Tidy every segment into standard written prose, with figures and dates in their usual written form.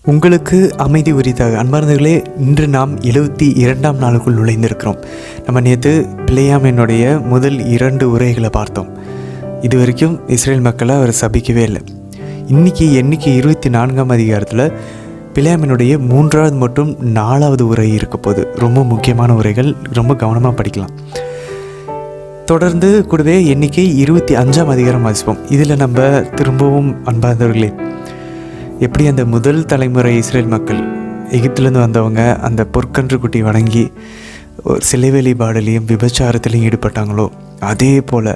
உங்களுக்கு அமைதி உரித்தாக. அன்பார்ந்தவர்களே, இன்று நாம் 72ஆம் நாளுக்குள் நுழைந்திருக்கிறோம். நம்ம நேற்று பிலேயாமினுடைய முதல் 2 உரைகளை பார்த்தோம். இது வரைக்கும் இஸ்ரேல் மக்களை அவர் சபிக்கவே இல்லை. இன்றைக்கி எண்ணிக்கை 24ஆம் அதிகாரத்தில் பிலேயாமினுடைய 3வது மற்றும் 4வது உரை இருக்க போது. ரொம்ப முக்கியமான உரைகள், ரொம்ப கவனமாக படிக்கலாம். தொடர்ந்து கூடவே எண்ணிக்கை 25ஆம் அதிகாரம் வாசிப்போம். இதில் நம்ம திரும்பவும் அன்பார்ந்தவர்களே, எப்படி அந்த முதல் தலைமுறை இஸ்ரேல் மக்கள் எகிப்திலேருந்து வந்தவங்க அந்த பொற்கன்று குட்டி வணங்கி சிலை வழிபாடுலேயும் விபச்சாரத்திலையும் ஈடுபட்டாங்களோ, அதே போல்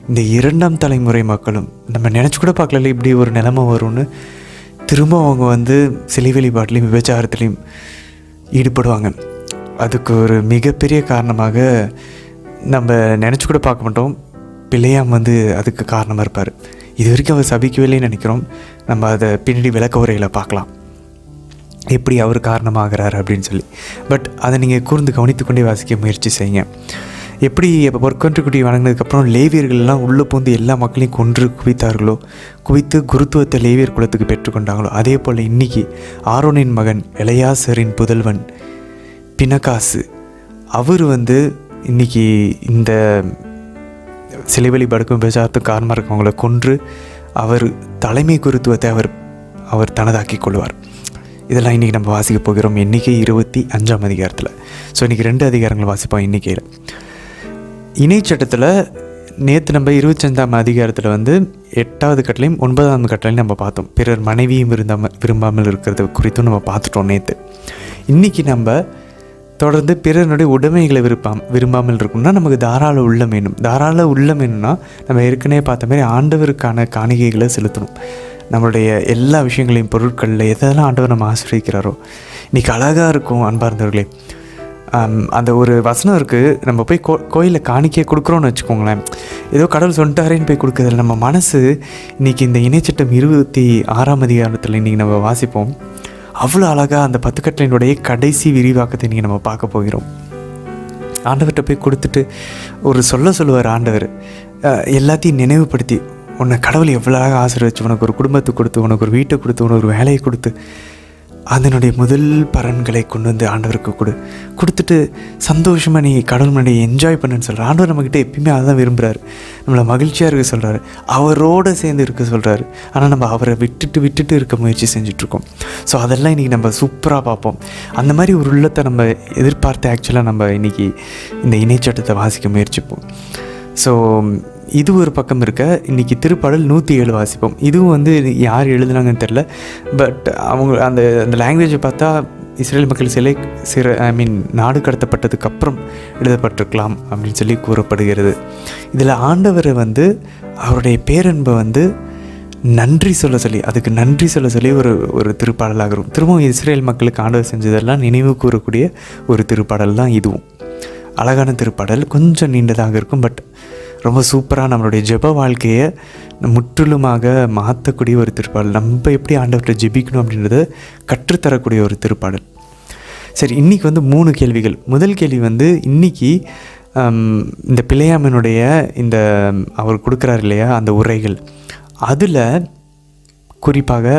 இந்த 2ஆம் தலைமுறை மக்களும் நம்ம நினச்சி கூட பார்க்கல இப்படி ஒரு நிலைமை வரும்னு. திரும்ப அவங்க சிலை வழிபாட்டிலையும் விபச்சாரத்திலையும் ஈடுபடுவாங்க. அதுக்கு ஒரு மிகப்பெரிய காரணமாக நம்ம நினச்சி கூட பார்க்க மாட்டோம். பிலேயாம் அதுக்கு காரணமாக இருப்பார். இது வரைக்கும் அவர் சபிக்கவே இல்லைன்னு நினைக்கிறோம். நம்ம அதை பின்னாடி விளக்க உரையில் பார்க்கலாம், எப்படி அவர் காரணமாகிறார் அப்படின்னு சொல்லி. பட் அதை நீங்கள் கூர்ந்து கவனித்துக்கொண்டே வாசிக்க முயற்சி செய்யுங்க. எப்படி பொற்கொன்று குட்டி வணங்கினதுக்கப்புறம் லேவியர்கள்லாம் உள்ளே பூந்து எல்லா மக்களையும் கொன்று குவித்து குருத்துவத்தை லேவியர் குலத்துக்கு பெற்றுக்கொண்டாங்களோ, அதே போல் இன்றைக்கி ஆரோனின் மகன் எலையாசரின் புதல்வன் பினகாசு அவர் இன்றைக்கி இந்த சிலை வழிபாடுக்கும் விபச்சாரத்துக்கும் காரணமாக இருக்கவங்களை கொன்று அவர் தலைமை குருத்துவத்தை அவர் தனதாக்கி கொள்வார். இதெல்லாம் இன்றைக்கி நம்ம வாசிக்க போகிறோம் எண்ணிக்கை 25ஆம் அதிகாரத்தில். ஸோ இன்றைக்கி 2 அதிகாரங்கள் வாசிப்போம் எண்ணிக்கையில். இணைச்சட்டத்தில் நேற்று நம்ம 25ஆம் அதிகாரத்தில் 8வது கட்டளையும் 9வது கட்டளையும் நம்ம பார்த்தோம். பிறர் மனைவியும் விரும்பாமல் இருக்கிறது குறித்தும் நம்ம பார்த்துட்டோம் நேற்று. இன்றைக்கி நம்ம தொடர்ந்து பிறனுடைய உடைமைகளை விரும்பாமல் இருக்கும்னா நமக்கு தாராள உள்ளம் வேணும். தாராள உள்ளம் வேணும்னா நம்ம ஏற்கனவே பார்த்த மாதிரி ஆண்டவருக்கான காணிக்கைகளை செலுத்தணும். நம்மளுடைய எல்லா விஷயங்களையும், பொருட்களில் எதெல்லாம் ஆண்டவர் நம்ம ஆசிரியக்கிறாரோ. இன்றைக்கி அழகாக இருக்கும் அன்பார்ந்தவர்களே. அந்த ஒரு வசனம் இருக்குது, நம்ம போய் கோயிலில் காணிக்கையை கொடுக்குறோன்னு வச்சுக்கோங்களேன். ஏதோ கடவுள் சொல்லிட்டாரேன்னு போய் கொடுக்குறதில்ல. நம்ம மனசு இன்றைக்கி இந்த இணைச்சட்டம் 26ஆம் அதிகாரத்தில் இன்றைக்கி நம்ம வாசிப்போம். அவ்வளோ அழகாக அந்த 10 கட்டளையினுடைய கடைசி விரிவாக்கத்தை நீங்கள் நம்ம பார்க்க போகிறோம். ஆண்டவர்கிட்ட போய் கொடுத்துட்டு ஒரு சொல்லுவார் ஆண்டவர். எல்லாத்தையும் நினைவுபடுத்தி, உன்னை கடவுள் எவ்வளோ அழகாக ஆசீர்வதிச்சு, உனக்கு ஒரு குடும்பத்தை கொடுத்து, உனக்கு ஒரு வீட்டை கொடுத்து, உனக்கு ஒரு வேலையை கொடுத்து, அதனுடைய முதல் பலன்களை கொண்டு ஆண்டவருக்கு கொடுத்துட்டு சந்தோஷமாக நீ கடவுள் முன்னாடி என்ஜாய் பண்ணுன்னு சொல்கிறார். ஆண்டவர் நம்மக்கிட்ட எப்பயுமே அதான் விரும்புகிறாரு, நம்மளை மகிழ்ச்சியாக இருக்க சொல்கிறாரு, அவரோடு சேர்ந்து இருக்க சொல்கிறாரு. ஆனால் நம்ம அவரை விட்டுட்டு இருக்க முயற்சி செஞ்சிட்ருக்கோம். ஸோ அதெல்லாம் இன்றைக்கி நம்ம சூப்பராக பார்ப்போம். அந்த மாதிரி ஒரு உள்ளத்தை நம்ம எதிர்பார்த்து ஆக்சுவலாக நம்ம இன்றைக்கி இந்த இணைச்சட்டத்தை வாசிக்க முயற்சிப்போம். ஸோ இது ஒரு பக்கம் இருக்க. இன்றைக்கி திருப்பாடல் 107 வாசிப்போம். இதுவும் யார் எழுதுனாங்கன்னு தெரில. பட் அவங்க அந்த லாங்குவேஜை பார்த்தா இஸ்ரேல் மக்கள் நாடு கடத்தப்பட்டதுக்கப்புறம் எழுதப்பட்டிருக்கலாம் அப்படின்னு சொல்லி கூறப்படுகிறது. இதில் ஆண்டவரை அவருடைய பேரன்பை நன்றி சொல்ல சொல்லி, அதுக்கு நன்றி சொல்ல சொல்லி ஒரு திருப்பாடலாக இருக்கும். திரும்பவும் இஸ்ரேல் மக்களுக்கு ஆண்டவர் செஞ்சதெல்லாம் நினைவு கூறக்கூடிய ஒரு திருப்பாடல் தான் இதுவும். அழகான திருப்பாடல், கொஞ்சம் நீண்டதாக இருக்கும். பட் ரொம்ப சூப்பராக நம்மளுடைய ஜெப வாழ்க்கையை முற்றிலுமாக மாற்றக்கூடிய ஒரு திருப்பாடல். நம்ம எப்படி ஆண்டவர்கிட்ட ஜெபிக்கணும் அப்படின்றத கற்றுத்தரக்கூடிய ஒரு திருப்பாடல். சரி, இன்றைக்கி 3 கேள்விகள். முதல் கேள்வி இன்றைக்கி இந்த பிலேயாமினுடைய இந்த அவர் கொடுக்குறாரு இல்லையா அந்த உரைகள், அதில் குறிப்பாக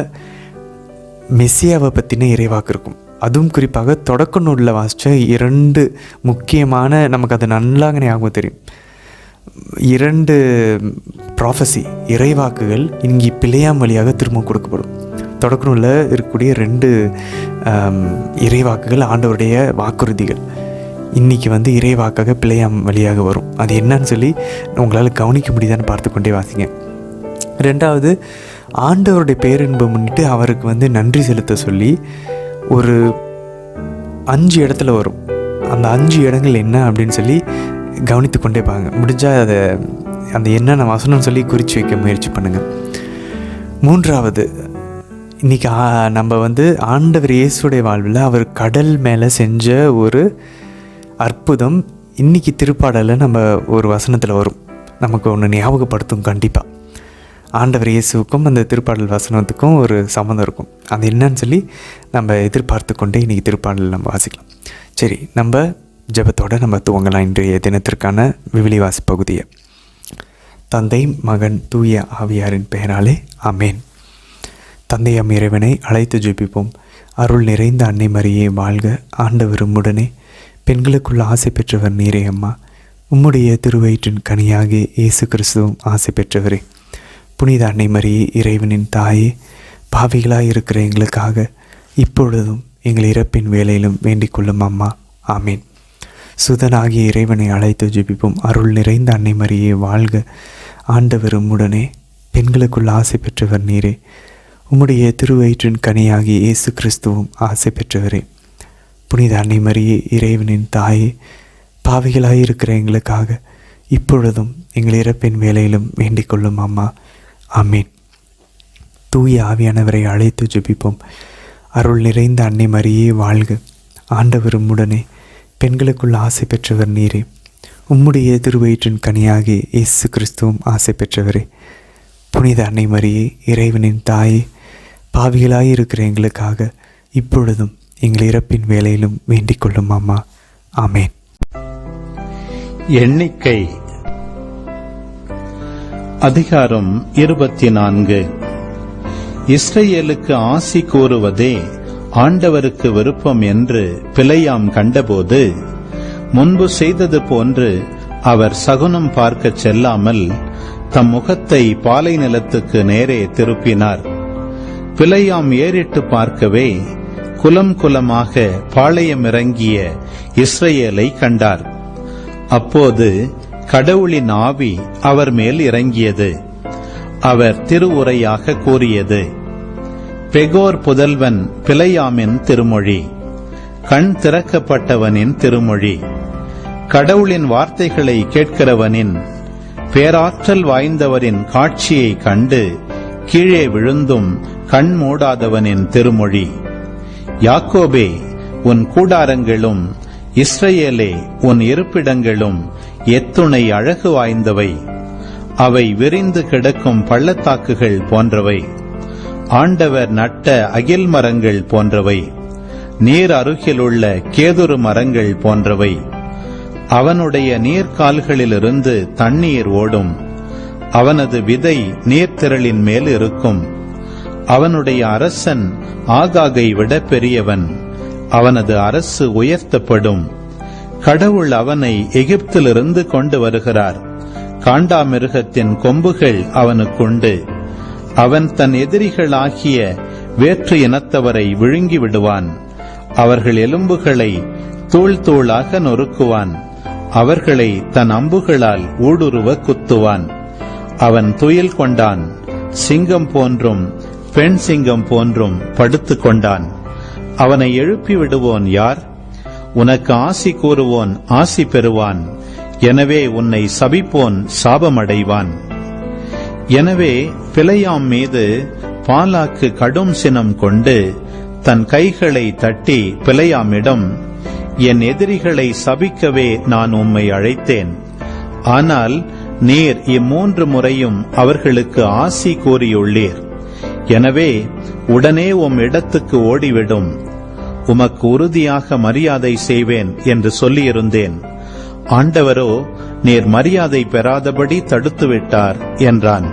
மெஸ்ஸியாவை பற்றின இறைவாக்கு இருக்கும். அதுவும் குறிப்பாக தொடக்க நூலில் வாசித்த 2 முக்கியமான, நமக்கு அது நல்லாங்கனே ஆகும் தெரியும், 2 ப்ராஃபஸி இறைவாக்குகள் இங்கே பிலேயாம் வழியாக திரும்ப கொடுக்கப்படும். தொடக்க நூலில் இருக்கக்கூடிய 2 இறைவாக்குகள், ஆண்டவருடைய வாக்குறுதிகள் இன்றைக்கி இறைவாக்காக பிலேயாம் வழியாக வரும். அது என்னன்னு சொல்லி உங்களால் கவனிக்க முடியுதான்னு பார்த்து கொண்டே வாசிங்க. 2வது, ஆண்டவருடைய பேரன்பை முன்னிட்டு அவருக்கு நன்றி செலுத்த சொல்லி ஒரு 5 இடத்துல வரும். அந்த 5 இடங்கள் என்ன அப்படின்னு சொல்லி கவனித்து கொண்டே பாருங்க. முடிஞ்சால் அதை அந்த என்னென்ன வசனம்னு சொல்லி குறித்து வைக்க முயற்சி பண்ணுங்கள். 3வது, இன்றைக்கி நம்ம ஆண்டவர் இயேசுடைய வாழ்வில் அவர் கடல் மேலே செஞ்ச ஒரு அற்புதம் இன்றைக்கி திருப்பாடலில் நம்ம ஒரு வசனத்தில் வரும். நமக்கு ஒன்று ஞாபகப்படுத்தும். கண்டிப்பாக ஆண்டவர் இயேசுவுக்கும் அந்த திருப்பாடல் வசனத்துக்கும் ஒரு சம்மந்தம் இருக்கும். அது என்னன்னு சொல்லி நம்ம எதிர்பார்த்து கொண்டே இன்றைக்கி திருப்பாடல் நம்ம வாசிக்கலாம். சரி, நம்ம ஜெபத்தோடு நம்ம துவங்கலாம் இன்றைய தினத்திற்கான விவிலி வாசி பகுதியை. தந்தை, மகன், தூய ஆவியாரின் பெயராலே ஆமேன். தந்தையாம் இறைவனை அழைத்து ஜெபிப்போம். அருள் நிறைந்த அன்னை மரியே வாழ்க. ஆண்டவர் உம்முடனே, பெண்களுக்குள் ஆசை பெற்றவர் நீரே அம்மா. உம்முடைய திருவயிற்றின் கனியாகிய இயேசு கிறிஸ்துவும் ஆசை பெற்றவரே. புனித அன்னை மரியே, இறைவனின் தாயே, பாவிகளாய் இருக்கிற எங்களுக்காக இப்பொழுதும் எங்கள் இறப்பின் வேளையிலும் வேண்டிக் கொள்ளும் அம்மா. ஆமீன். சுதனாகிய இறைவனை அழைத்து ஜெபிப்போம். அருள் நிறைந்த அன்னை மரியே வாழ்க. ஆண்டவர் உம்முடனே, பெண்களுக்குள் ஆசை பெற்றவர் நீரே. உம்முடைய திருவயிற்றின் கனியாகிய இயேசு கிறிஸ்துவும் ஆசை பெற்றவரே. புனித அன்னை மரியே, இறைவனின் தாயே, பாவிகளாய் இருக்கிற எங்களுக்காக இப்பொழுதும் எங்கள் இறப்பின் வேளையிலும் வேண்டிக் கொள்ளும் அம்மா. ஆமீன். தூய ஆவியானவரை அழைத்து ஜெபிப்போம். அருள் நிறைந்த அன்னை மரியே வாழ்க. ஆண்டவர் உம்முடனே, பெண்களுக்குள் ஆசை பெற்றவர் நீரே. உம்முடைய திருவயிற்றின் கனியாகிய இயேசு கிறிஸ்துவும் ஆசை பெற்றவரே. புனித அன்னை மரியே, இறைவனின் தாயே, பாவிகளாய் இருக்கிற எங்களுக்காக இப்பொழுதும் எங்கள் இறப்பின் வேளையிலும் வேண்டிக் கொள்ளும் அம்மா. ஆமேன். எண்ணிக்கை அதிகாரம் 24. இஸ்ரவேலுக்கு ஆசி கூறுவதே ஆண்டவருக்கு விருப்பம் என்று பிலேயாம் கண்டபோது, முன்பு செய்தது போன்று அவர் சகுனம் பார்க்க செல்லாமல் தம் முகத்தை பாலை நிலத்துக்கு நேரே திருப்பினார். பிலேயாம் ஏறிட்டு பார்க்கவே குலம் குலமாக பாளையம் இறங்கிய இஸ்ரவேலை கண்டார். அப்போது கடவுளின் ஆவி அவர் மேல் இறங்கியது. அவர் திருவுரையாக கூறியது: பெகோர் புதல்வன் பிலேயாமின் திருமொழி, கண் திறக்கப்பட்டவனின் திருமொழி, கடவுளின் வார்த்தைகளை கேட்கிறவனின், பேராற்றல் வாய்ந்தவரின் காட்சியை கண்டு கீழே விழுந்தும் கண் மூடாதவனின் திருமொழி. யாக்கோபே, உன் கூடாரங்களும், இஸ்ரவேலே, உன் இருப்பிடங்களும் எத்துணை அழகு வாய்ந்தவை! அவை விரிந்து கிடக்கும் பள்ளத்தாக்குகள் போன்றவை, ஆண்டவர் நட்ட அகில் மரங்கள் போன்றவை, நீர் அருகிலுள்ள கேதுரு மரங்கள் போன்றவை. அவனுடைய நீர்கால்களிலிருந்து தண்ணீர் ஓடும். அவனது விதை நீர்த்திரளின் மேல் இருக்கும். அவனுடைய அரசன் ஆகாகை விட பெரியவன். அவனது அரசு உயர்த்தப்படும். கடவுள் அவனை எகிப்திலிருந்து கொண்டு வருகிறார். காண்டாமிருகத்தின் கொம்புகள் அவனுக்குண்டு. அவன் தன் எதிரிகளாகிய வேற்று இனத்தவரை விழுங்கி விடுவான். அவர்கள் எலும்புகளை தூள் தூளாக நொறுக்குவான். அவர்களை தன் அம்புகளால் ஊடுருவ குத்துவான். அவன் துயில் கொண்டான். சிங்கம் போன்றும் பெண் சிங்கம் போன்றும் படுத்துக் கொண்டான். அவனை எழுப்பி விடுவோன் யார்? உனக்கு ஆசி கூறுவோன் ஆசி பெறுவான். எனவே உன்னை சபிப்போன் சாபமடைவான். எனவே பிலேயாம் மீது பாலாக்கு கடும் சினம் கொண்டு தன் கைகளை தட்டி பிலேயாமிடம், என் எதிரிகளை சபிக்கவே நான் உம்மை அழைத்தேன். ஆனால் நீர் 3 முறையும் அவர்களுக்கு ஆசி கூறியுள்ளீர். எனவே உடனே உம் இடத்துக்கு ஓடிவிடும். உமக்கு உறுதியாக மரியாதை செய்வேன் என்று சொல்லியிருந்தேன். ஆண்டவரோ நீர் மரியாதை பெறாதபடி தடுத்துவிட்டார் என்றான்.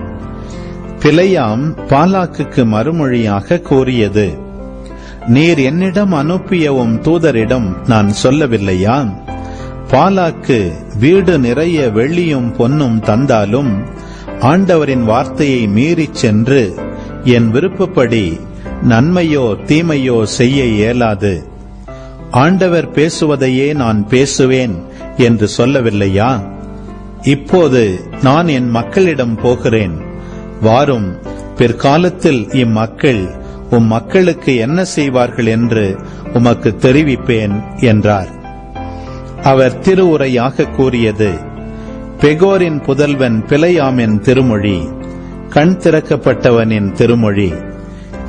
பிலேயாம் பாலாக்குக்கு மறுமொழியாக கூறியது: நீர் என்னிடம் அனுப்பிய உம் தூதரிடம் நான் சொல்லவில்லையா? பாலாக்கு வீடு நிறைய வெள்ளியும் பொன்னும் தந்தாலும் ஆண்டவரின் வார்த்தையை மீறிச் சென்று என் விருப்பப்படி நன்மையோ தீமையோ செய்ய இயலாது. ஆண்டவர் பேசுவதையே நான் பேசுவேன் என்று சொல்லவில்லையா? இப்போது நான் என் மக்களிடம் போகிறேன். வாரும், பிற்காலத்தில் இம்மக்கள் உம் மக்களுக்கு என்ன செய்வார்கள் என்று உமக்கு தெரிவிப்பேன் என்றார். அவர் திருவுரையாக கூறியது: பெகோரின் புதல்வன் பிலேயாமின் திருமொழி, கண் திறக்கப்பட்டவனின் திருமொழி.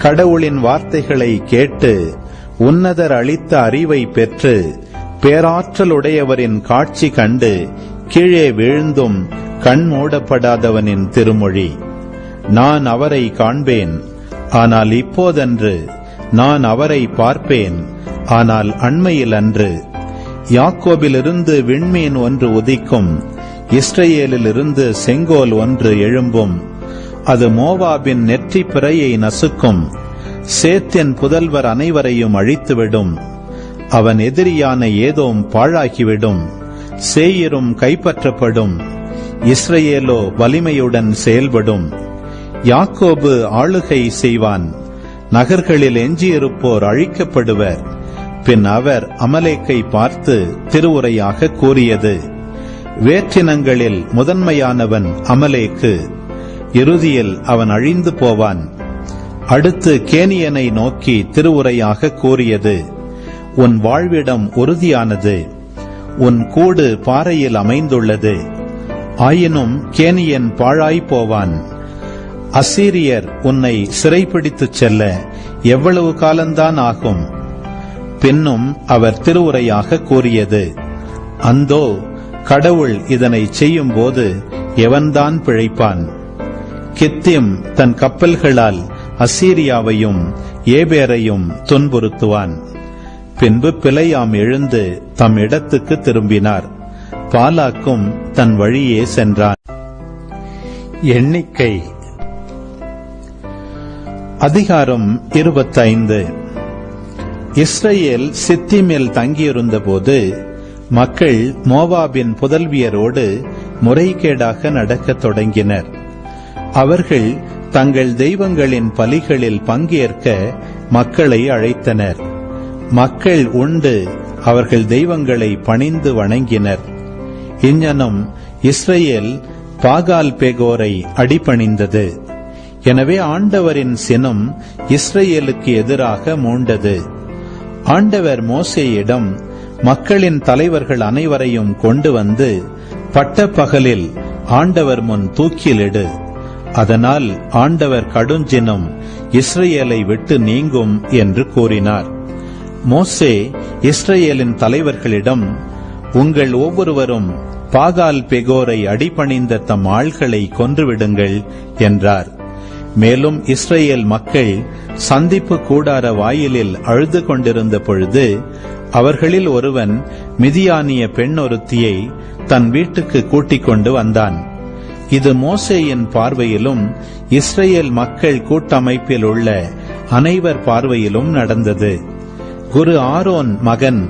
கடவுளின் வார்த்தைகளை கேட்டு உன்னதர் அளித்த அறிவை பெற்று பேராற்றலுடையவரின் காட்சி கண்டு கீழே வீழ்ந்தும் கண் மூடப்படாதவனின் திருமொழி. நான் அவரை காண்பேன், ஆனால் இப்போதன்று. நான் அவரை பார்ப்பேன், ஆனால் அண்மையில் அன்று. யாக்கோபிலிருந்து விண்மீன் ஒன்று உதிக்கும், இஸ்ரவேலிலிருந்து செங்கோல் ஒன்று எழும்பும். அது மோவாபின் நெற்றி பிறையை நசுக்கும், சேத்தின் புதல்வர் அனைவரையும் அழித்துவிடும். அவன் எதிரியான ஏதோம் பாழாகிவிடும். சேயிரும் கைப்பற்றப்படும். இஸ்ரவேலோ வலிமையுடன் செயல்படும். யாக்கோபு ஆளுகை செய்வான். நகர்களில் எஞ்சியிருப்போர் அழிக்கப்படுவர். பின் அவர் அமலேக்கை பார்த்து திருவுரையாக கூறியது: வேற்றினங்களில் முதன்மையானவன் அமலேக்கு. இறுதியில் அவன் அழிந்து போவான். அடுத்து கேனியனை நோக்கி திருவுரையாக கூறியது: உன் வாழ்விடம் உறுதியானது. உன் கூடு பாறையில் அமைந்துள்ளது. ஆயினும் கேனியன் பாழாய் போவான். அசீரியர் உன்னை சிறைப்பிடித்துச் செல்ல எவ்வளவு காலம்தான் ஆகும்? பின்னும் அவர் திருவுரையாக கூறியது: அந்தோ, கடவுள் இதனை செய்யும் போது எவன்தான் பிழைப்பான்? கித்திம் தன் கப்பல்களால் அசீரியாவையும் ஏபேரையும் துன்புறுத்துவான். பின்பு பிலேயாம் எழுந்து தம் இடத்துக்கு திரும்பினார். பாலாக்கும் தன் வழியே சென்றான். எண்ணிக்கை அதிகாரம் 25. இஸ்ரவேல் சித்தீமில் தங்கியிருந்த போது மக்கள் மோவாபின் புதல்வியரோடு முறைகேடாக நடக்கத் தொடங்கினர். அவர்கள் தங்கள் தெய்வங்களின் பலிகளில் பங்கேற்க மக்களை அழைத்தனர். மக்கள் உண்டு அவர்கள் தெய்வங்களை பணிந்து வணங்கினர். இங்ஙனம் இஸ்ரவேல் பாகால் பேகோரை அடிபணிந்தது. எனவே ஆண்டவரின் சினம் இஸ்ரவேலுக்கு எதிராக மூண்டது. ஆண்டவர் மோசேயிடம், மக்களின் தலைவர்கள் அனைவரையும் கொண்டு வந்து பட்டப்பகலில் ஆண்டவர் முன் தூக்கிலிடு. அதனால் ஆண்டவர் கடுஞ்சினம் இஸ்ரவேலை விட்டு நீங்கும் என்று கூறினார். மோசே இஸ்ரவேலின் தலைவர்களிடம், உங்கள் ஒவ்வொருவரும் பாகால் பெகோரை அடிபணிந்த தம் ஆள்களை கொன்றுவிடுங்கள் என்றார். மேலும் இஸ்ரவேல் மக்கள் சந்திப்பு கூடார வாயிலில் அழுது கொண்டிருந்த பொழுது அவர்களில் ஒருவன் மிதியானிய பெண் ஒருத்தியை தன் வீட்டுக்கு கூட்டிக் கொண்டு வந்தான். இது மோசேயின் பார்வையிலும் இஸ்ரவேல் மக்கள் கூட்டமைப்பில் உள்ள அனைவர் பார்வையிலும் நடந்தது. குரு ஆரோன் மகன்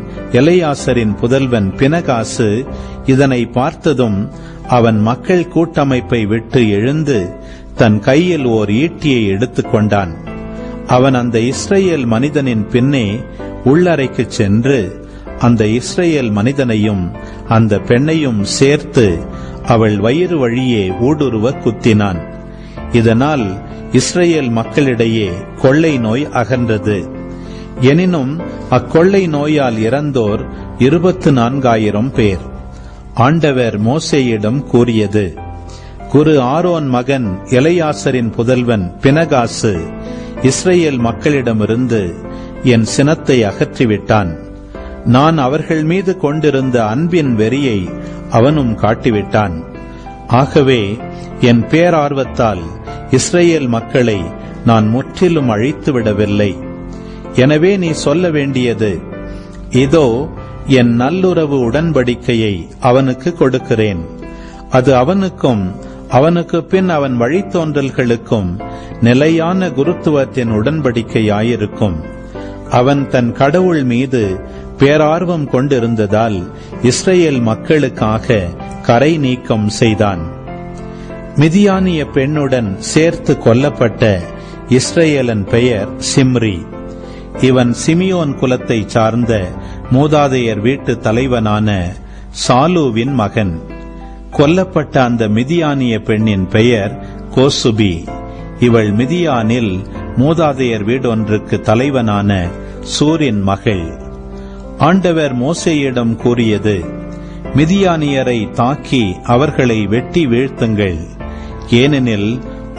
எலெயாசரின் புதல்வன் பினகாசு இதனை பார்த்ததும் அவன் மக்கள் கூட்டமைப்பை விட்டு எழுந்து தன் கையில் ஓர் ஈட்டியை எடுத்துக்கொண்டான். அவன் அந்த இஸ்ரவேல் மனிதனின் பின்னே உள்ளறைக்கு சென்று அந்த இஸ்ரவேல் மனிதனையும் அந்த பெண்ணையும் சேர்த்து அவள் வயிறு வழியே ஊடுருவ குத்தினான். இதனால் இஸ்ரவேல் மக்களிடையே கொள்ளை நோய் அகன்றது. எனினும் அக்கொள்ளை நோயால் இறந்தோர் 24,000 பேர். ஆண்டவர் மோசேயிடம் கூறியது: குரு ஆரோன் மகன் எலெயாசரின் புதல்வன் பினகாசு இஸ்ரவேல் மக்களிடமிருந்து என் சினத்தை அகற்றிவிட்டான். நான் அவர்கள் மீது கொண்டிருந்த அன்பின் வெறியை அவனும் காட்டிவிட்டான். ஆகவே என் பேரார்வத்தால் இஸ்ரவேல் மக்களை நான் முற்றிலும் அழித்துவிடவில்லை. எனவே நீ சொல்ல வேண்டியது: இதோ என் நல்லுறவு உடன்படிக்கையை அவனுக்கு கொடுக்கிறேன். அது அவனுக்கும் அவனுக்கு பின் அவன் வழித்தோன்றல்களுக்கும் நிலையான குருத்துவத்தின் உடன்படிக்கையாயிருக்கும். அவன் தன் கடவுள் மீது பேரார்வம் கொண்டிருந்ததால் இஸ்ரவேல் மக்களுக்காக கரை நீக்கம் செய்தான். மிதியானிய பெண்ணுடன் சேர்த்து கொல்லப்பட்ட இஸ்ரவேலன் பெயர் சிம்ரி. இவன் சிமியோன் குலத்தை சார்ந்த மூதாதையர் வீட்டு தலைவனான சாலூவின் மகன். கொல்லப்பட்ட அந்த மிதியானிய பெண்ணின் பெயர் கோசுபி. இவள் மிதியானில் மூதாதையர் வீடொன்றுக்கு தலைவனான சூரின் மகள். ஆண்டவர் மோசேயிடம் கூறியது: மிதியானியரை தாக்கி அவர்களை வெட்டி வீழ்த்துங்கள். ஏனெனில்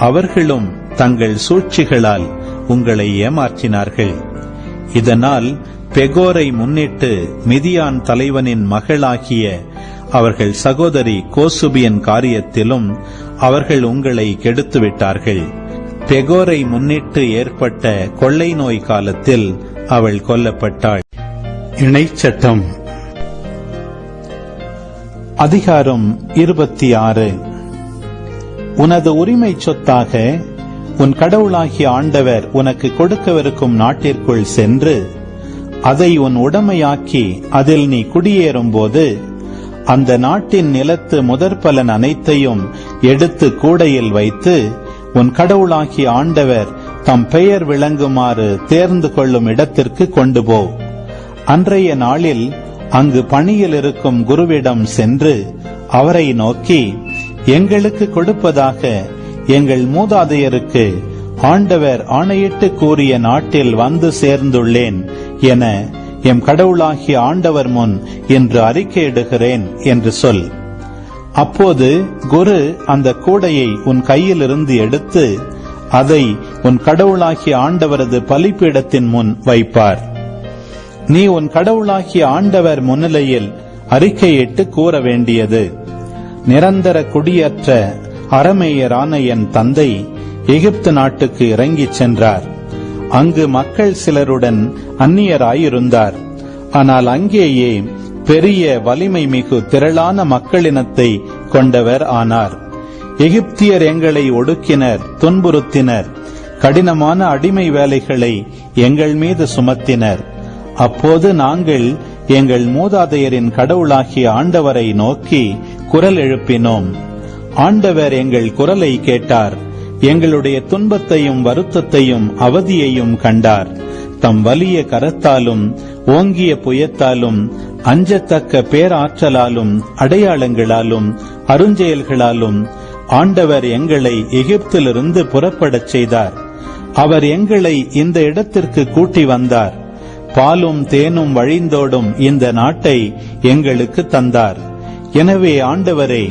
அவர்களும் தங்கள் சூழ்ச்சிகளால் உங்களை ஏமாற்றினார்கள். இதனால் பெகோரை முன்னிட்டு மிதியான் தலைவனின் மகளாகிய அவர்கள் சகோதரி கோசுபியின் காரியத்திலும் அவர்கள் உங்களை கெடுத்துவிட்டார்கள். பெகோரை முன்னிட்டு ஏற்பட்ட கொள்ளை நோய் காலத்தில் அவள் கொல்லப்பட்டாள். இணைச்சட்டம் அதிகாரம் 26. உனது உரிமை சொத்தாக உன் கடவுளாகிய ஆண்டவர் உனக்கு கொடுக்கவிருக்கும் நாட்டிற்குள் சென்று அதை உன் உடைமையாக்கி அதில் நீ குடியேறும் போது அந்த நாட்டின் நிலத்து முதற்பலன் அனைத்தையும் எடுத்து கூடையில் வைத்து உன் கடவுளாகிய ஆண்டவர் தம் பெயர் விளங்குமாறு தேர்ந்து கொள்ளும் இடத்திற்கு கொண்டு போ. அன்றைய நாளில் அங்கு பணியில் இருக்கும் குருவிடம் சென்று அவரை நோக்கி, எங்களுக்கு கொடுப்பதாக எங்கள் மூதாதையருக்கு ஆண்டவர் ஆணையிட்டு கூறிய நாட்டில் வந்து சேர்ந்துள்ளேன் என எம் கடவுளாகிய ஆண்டவர் முன் இன்று அறிக்கையிடுகிறேன் என்று சொல். அப்போது குரு அந்த கூடையை உன் கையிலிருந்து எடுத்து அதை உன் கடவுளாகிய ஆண்டவரது பலிபீடத்தின் முன் வைப்பார். நீ உன் கடவுளாகிய ஆண்டவர் முன்னிலையில் அறிக்கையிட்டு கூற வேண்டியது, நிரந்தர குடியற்ற அரமேயரான என் தந்தை எகிப்து நாட்டுக்கு இறங்கிச் சென்றார். அங்கு மக்கள் சிலருடன் அந்நியராயிருந்தார். ஆனால் அங்கேயே பெரிய வலிமை மிகு திரளான மக்களினத்தை கொண்டவர் ஆனார். எகிப்தியர் எங்களை ஒடுக்கினர், துன்புறுத்தினர், கடினமான அடிமை வேலைகளை எங்கள் மீது சுமத்தினர். அப்போது நாங்கள் எங்கள் மூதாதையரின் கடவுளாகிய ஆண்டவரை நோக்கி குரல் எழுப்பினோம். ஆண்டவர் எங்கள் குரலை கேட்டார். எங்களுடைய துன்பத்தையும் வருத்தத்தையும் அவதியையும் கண்டார். தம் வலிய கரத்தாலும் ஓங்கிய புயத்தாலும் அஞ்சத்தக்க பேராற்றலாலும் அடையாளங்களாலும் அருஞ்செயல்களாலும் ஆண்டவர் எங்களை எகிப்திலிருந்து புறப்படச் செய்தார். அவர் எங்களை இந்த இடத்திற்கு கூட்டி வந்தார். பாலும் தேனும் வழிந்தோடும் இந்த நாட்டை எங்களுக்கு தந்தார். எனவே ஆண்டவரே,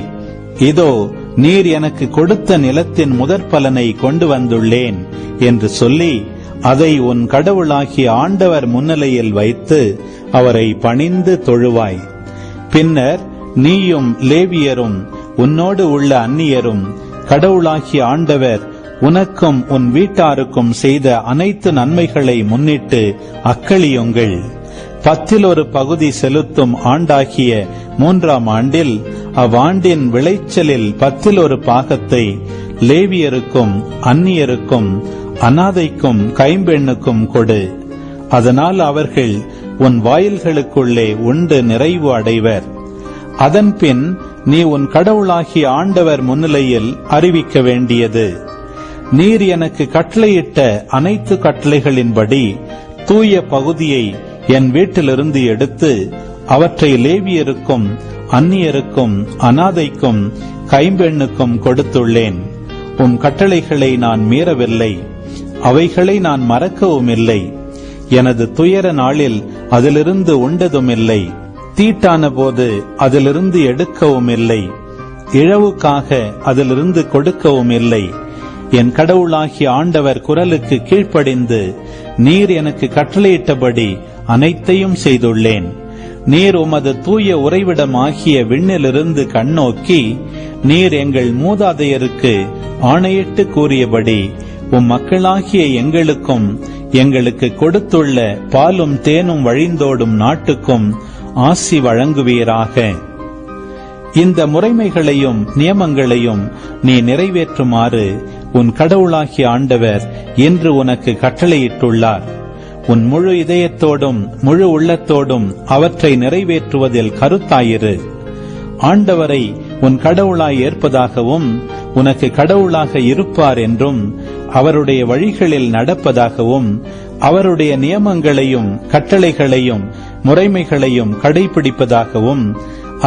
இதோ நீர் எனக்கு கொடுத்த நிலத்தின் முதற்பலனை கொண்டு வந்துள்ளேன் என்று சொல்லி அதை உன் கடவுளாகிய ஆண்டவர் முன்னிலையில் வைத்து அவரை பணிந்து தொழுவாய். பின்னர் நீயும் லேவியரும் உன்னோடு உள்ள அந்நியரும் கடவுளாகிய ஆண்டவர் உனக்கும் உன் வீட்டாருக்கும் செய்த அனைத்து நன்மைகளை முன்னிட்டு அக்களியுங்கள். 1/10 செலுத்தும் ஆண்டாகிய 3ஆம் ஆண்டில் அவ்வாண்டின் விளைச்சலில் 1/10 லேவியருக்கும் அந்நியருக்கும் அனாதைக்கும் கைம்பெண்ணுக்கும் கொடு. அதனால் அவர்கள் உன் வாயில்களுக்குள்ளே உண்டு நிறைவு அடைவர். அதன்பின் நீ உன் கடவுளாகிய ஆண்டவர் முன்னிலையில் அறிவிக்க வேண்டியது, நீர் எனக்கு கட்டளையிட்ட அனைத்து கட்டளைகளின்படி தூய பகுதியை என் வீட்டிலிருந்து எடுத்து அவற்றை லேவியருக்கும் அந்நியருக்கும் அனாதைக்கும் கைம்பெண்ணுக்கும் கொடுத்துள்ளேன். உம் கட்டளைகளை நான் மீறவில்லை, அவைகளை நான் மறக்கவும் இல்லை. எனது துயர நாளில் அதிலிருந்து உண்டதும் இல்லை, தீட்டான போது அதிலிருந்து எடுக்கவும் இல்லை, இழவுக்காக அதிலிருந்து கொடுக்கவும் இல்லை. என் கடவுளாகிய ஆண்டவர் குரலுக்கு கீழ்ப்படிந்து நீர் எனக்கு கட்டளையிட்டபடி அனைத்தையும் செய்துள்ளேன். நீர் உமது தூய உறைவிடமாகிய விண்ணிலிருந்து கண்ணோக்கி நீர் எங்கள் மூதாதையருக்கு ஆணையிட்டு கூறியபடி உம் மக்களாகிய எங்களுக்கும் எங்களுக்கு கொடுத்துள்ள பாலும் தேனும் வழிந்தோடும் நாட்டுக்கும் ஆசி வழங்குவீராக. இந்த முறைமைகளையும் நியமங்களையும் நீ நிறைவேற்றுமாறு உன் கடவுளாகிய ஆண்டவர் இன்று உனக்கு கட்டளையிட்டுள்ளார். உன் முழு இதயத்தோடும் முழு உள்ளத்தோடும் அவற்றை நிறைவேற்றுவதில் கருத்தாயிரு. ஆண்டவரை உன் கடவுளாய் ஏற்பதாகவும் உனக்கு கடவுளாக இருப்பார் என்றும் அவருடைய வழிகளில் நடப்பதாகவும் அவருடைய நியமங்களையும் கட்டளைகளையும் முறைமைகளையும் கடைபிடிப்பதாகவும்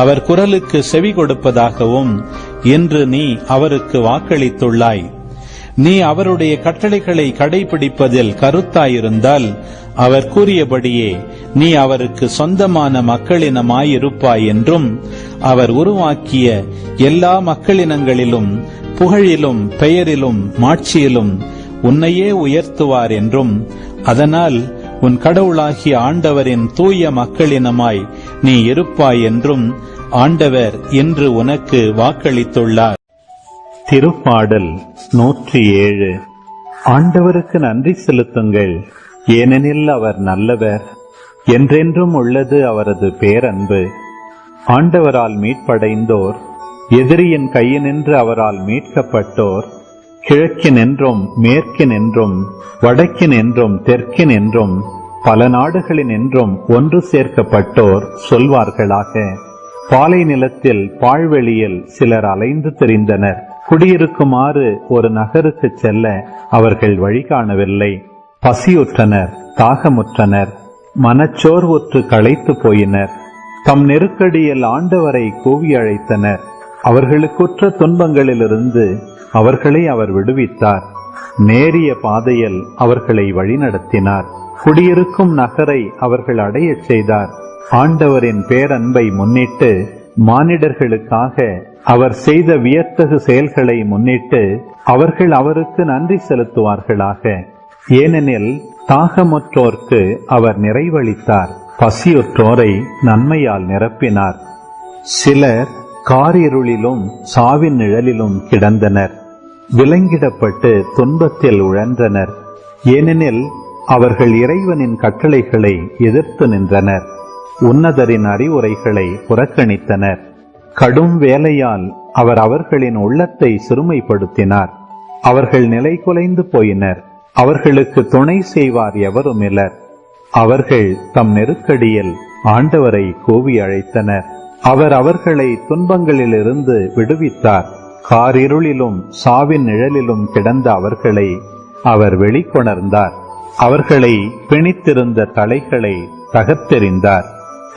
அவர் குரலுக்கு செவி கொடுப்பதாகவும் இன்று நீ அவருக்கு வாக்களித்துள்ளாய். நீ அவருடைய கட்டளைகளை கடைபிடிப்பதில் கருத்தாயிருந்தால் அவர் கூறியபடியே நீ அவருக்கு சொந்தமான மக்களினமாயிருப்பாய் என்றும் அவர் உருவாக்கிய எல்லா மக்களினங்களிலும் புகழிலும் பெயரிலும் மாட்சியிலும் உன்னையே உயர்த்துவார் என்றும், அதனால் உன் கடவுளாகிய ஆண்டவரின் தூய மக்களினமாய் நீ இருப்பாய் என்றும் ஆண்டவர் இன்று உனக்கு வாக்களித்துள்ளார். திருப்பாடல் 107. ஆண்டவருக்கு நன்றி செலுத்துங்கள், ஏனெனில் அவர் நல்லவர், என்றென்றும் உள்ளது அவரது பேரன்பு. ஆண்டவரால் மீட்படைந்தோர், எதிரியின் கையினின்று அவரால் மீட்கப்பட்டோர், கிழக்கினென்றும் மேற்கினென்றும் வடக்கினென்றும் தெற்கினென்றும் பல நாடுகளினின்றும் ஒன்று சேர்க்கப்பட்டோர் சொல்வார்களாக. பாலை நிலத்தில் பாழ்வெளியில் சிலர் அலைந்து திரிந்தனர். குடியிருக்குமாறு ஒரு நகருக்கு செல்ல அவர்கள் வழி காணவில்லை. பசியுற்றனர், தாகமுற்றனர், மனச்சோர்வுற்று களைத்து போயினர். தம் நெருக்கடியில் ஆண்டவரை கூவி அழைத்தனர். அவர்களுக்குற்ற துன்பங்களிலிருந்து அவர்களை அவர் விடுவித்தார். நேரிய பாதையில் அவர்களை வழிநடத்தினார். குடியிருக்கும் நகரை அவர்கள் அடையச் செய்தார். ஆண்டவரின் பேரன்பை முன்னிட்டு, மானிடர்களுக்காக அவர் செய்த வியத்தகு செயல்களை முன்னிட்டு அவர்கள் அவருக்கு நன்றி செலுத்துவார்களாக. ஏனெனில் தாகமுற்றோர்க்கு அவர் நிறைவளித்தார், பசியுற்றோரை நன்மையால் நிரப்பினார். சிலர் காரிருளிலும் சாவின் நிழலிலும் கிடந்தனர், விலங்கிடப்பட்டு துன்பத்தில் உழன்றனர். ஏனெனில் அவர்கள் இறைவனின் கட்டளைகளை எதிர்த்து நின்றனர், உன்னதரின் அறிவுரைகளை புறக்கணித்தனர். கடும் வேலையால் அவர் அவர்களின் உள்ளத்தை சிறுமைப்படுத்தினார். அவர்கள் நிலை குலைந்து போயினர், அவர்களுக்கு துணை செய்வார் எவருமிலர். அவர்கள் தம் நெருக்கடியில் ஆண்டவரை கூவி அழைத்தனர். அவர் அவர்களை துன்பங்களிலிருந்து விடுவித்தார். காரிருளிலும் சாவின் நிழலிலும் கிடந்த அவர்களை அவர் வெளிக்கொணர்ந்தார். அவர்களை பிணித்திருந்த தலைகளை தகர்த்தெறிந்தார்.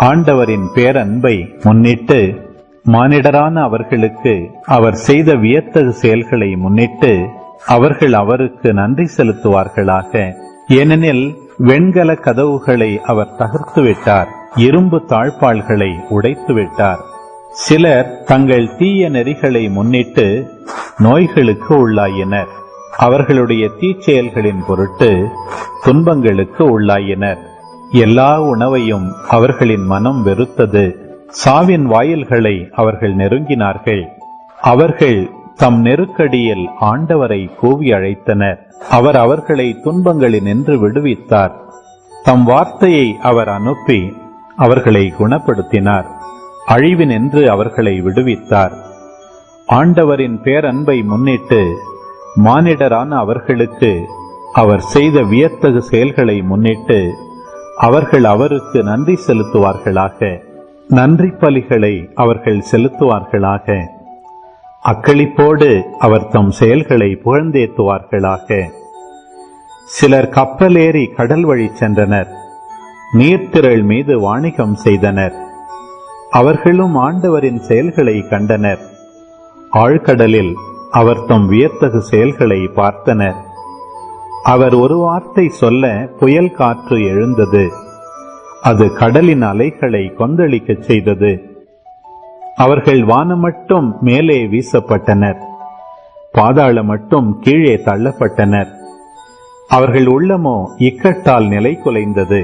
ஆண்டவரின் பேரன்பை முன்னிட்டு, மானிடரான அவர்களுக்கு அவர் செய்த வியத்தகு செயல்களை முன்னிட்டு அவர்கள் அவருக்கு நன்றி செலுத்துவார்களாக. ஏனெனில் வெண்கல கதவுகளை அவர் தகர்த்து விட்டார், இரும்பு தாழ்பாள்களை உடைத்து விட்டார். சிலர் தங்கள் தீய நெறிகளை முன்னிட்டு நோய்களுக்கு உள்ளாயினர். அவர்களுடைய தீச்செயல்களின் பொருட்டு துன்பங்களுக்கு உள்ளாயினர். எல்லா உணவையும் அவர்களின் மனம் வெறுத்தது. சாவின் வாயில்களை அவர்கள் நெருங்கினார்கள். அவர்கள் தம் நெருக்கடியில் ஆண்டவரை கூவி அழைத்தனர். அவர் அவர்களை துன்பங்களினின்று விடுவித்தார். தம் வார்த்தையை அவர் அனுப்பி அவர்களை குணப்படுத்தினார். அழிவினின்று அவர்களை விடுவித்தார். ஆண்டவரின் பேரன்பை முன்னிட்டு, மானிடரான அவர்களுக்கு அவர் செய்த வியத்தகு செயல்களை முன்னிட்டு அவர்கள் அவருக்கு நன்றி செலுத்துவார்களாக. நன்றி பலிகளை அவர்கள் செலுத்துவார்களாக. அக்களிப்போடு அவர் தம் செயல்களை புகழ்ந்தேத்துவார்களாக. சிலர் கப்பலேறி கடல் வழி சென்றனர், நீர்த்திரள் மீது வாணிகம் செய்தனர். அவர்களும் ஆண்டவரின் செயல்களை கண்டனர். ஆழ்கடலில் அவர் தம் வியத்தகு செயல்களை பார்த்தனர். அவர் ஒரு வார்த்தை சொல்ல புயல் காற்று எழுந்தது. அது கடலின் அலைகளை கொந்தளிக்கச் செய்தது. அவர்கள் வானம் மட்டும் மேலே வீசப்பட்டனர், பாதாள மட்டும் கீழே தள்ளப்பட்டனர். அவர்கள் உள்ளமோ இக்கட்டால் நிலை குலைந்தது.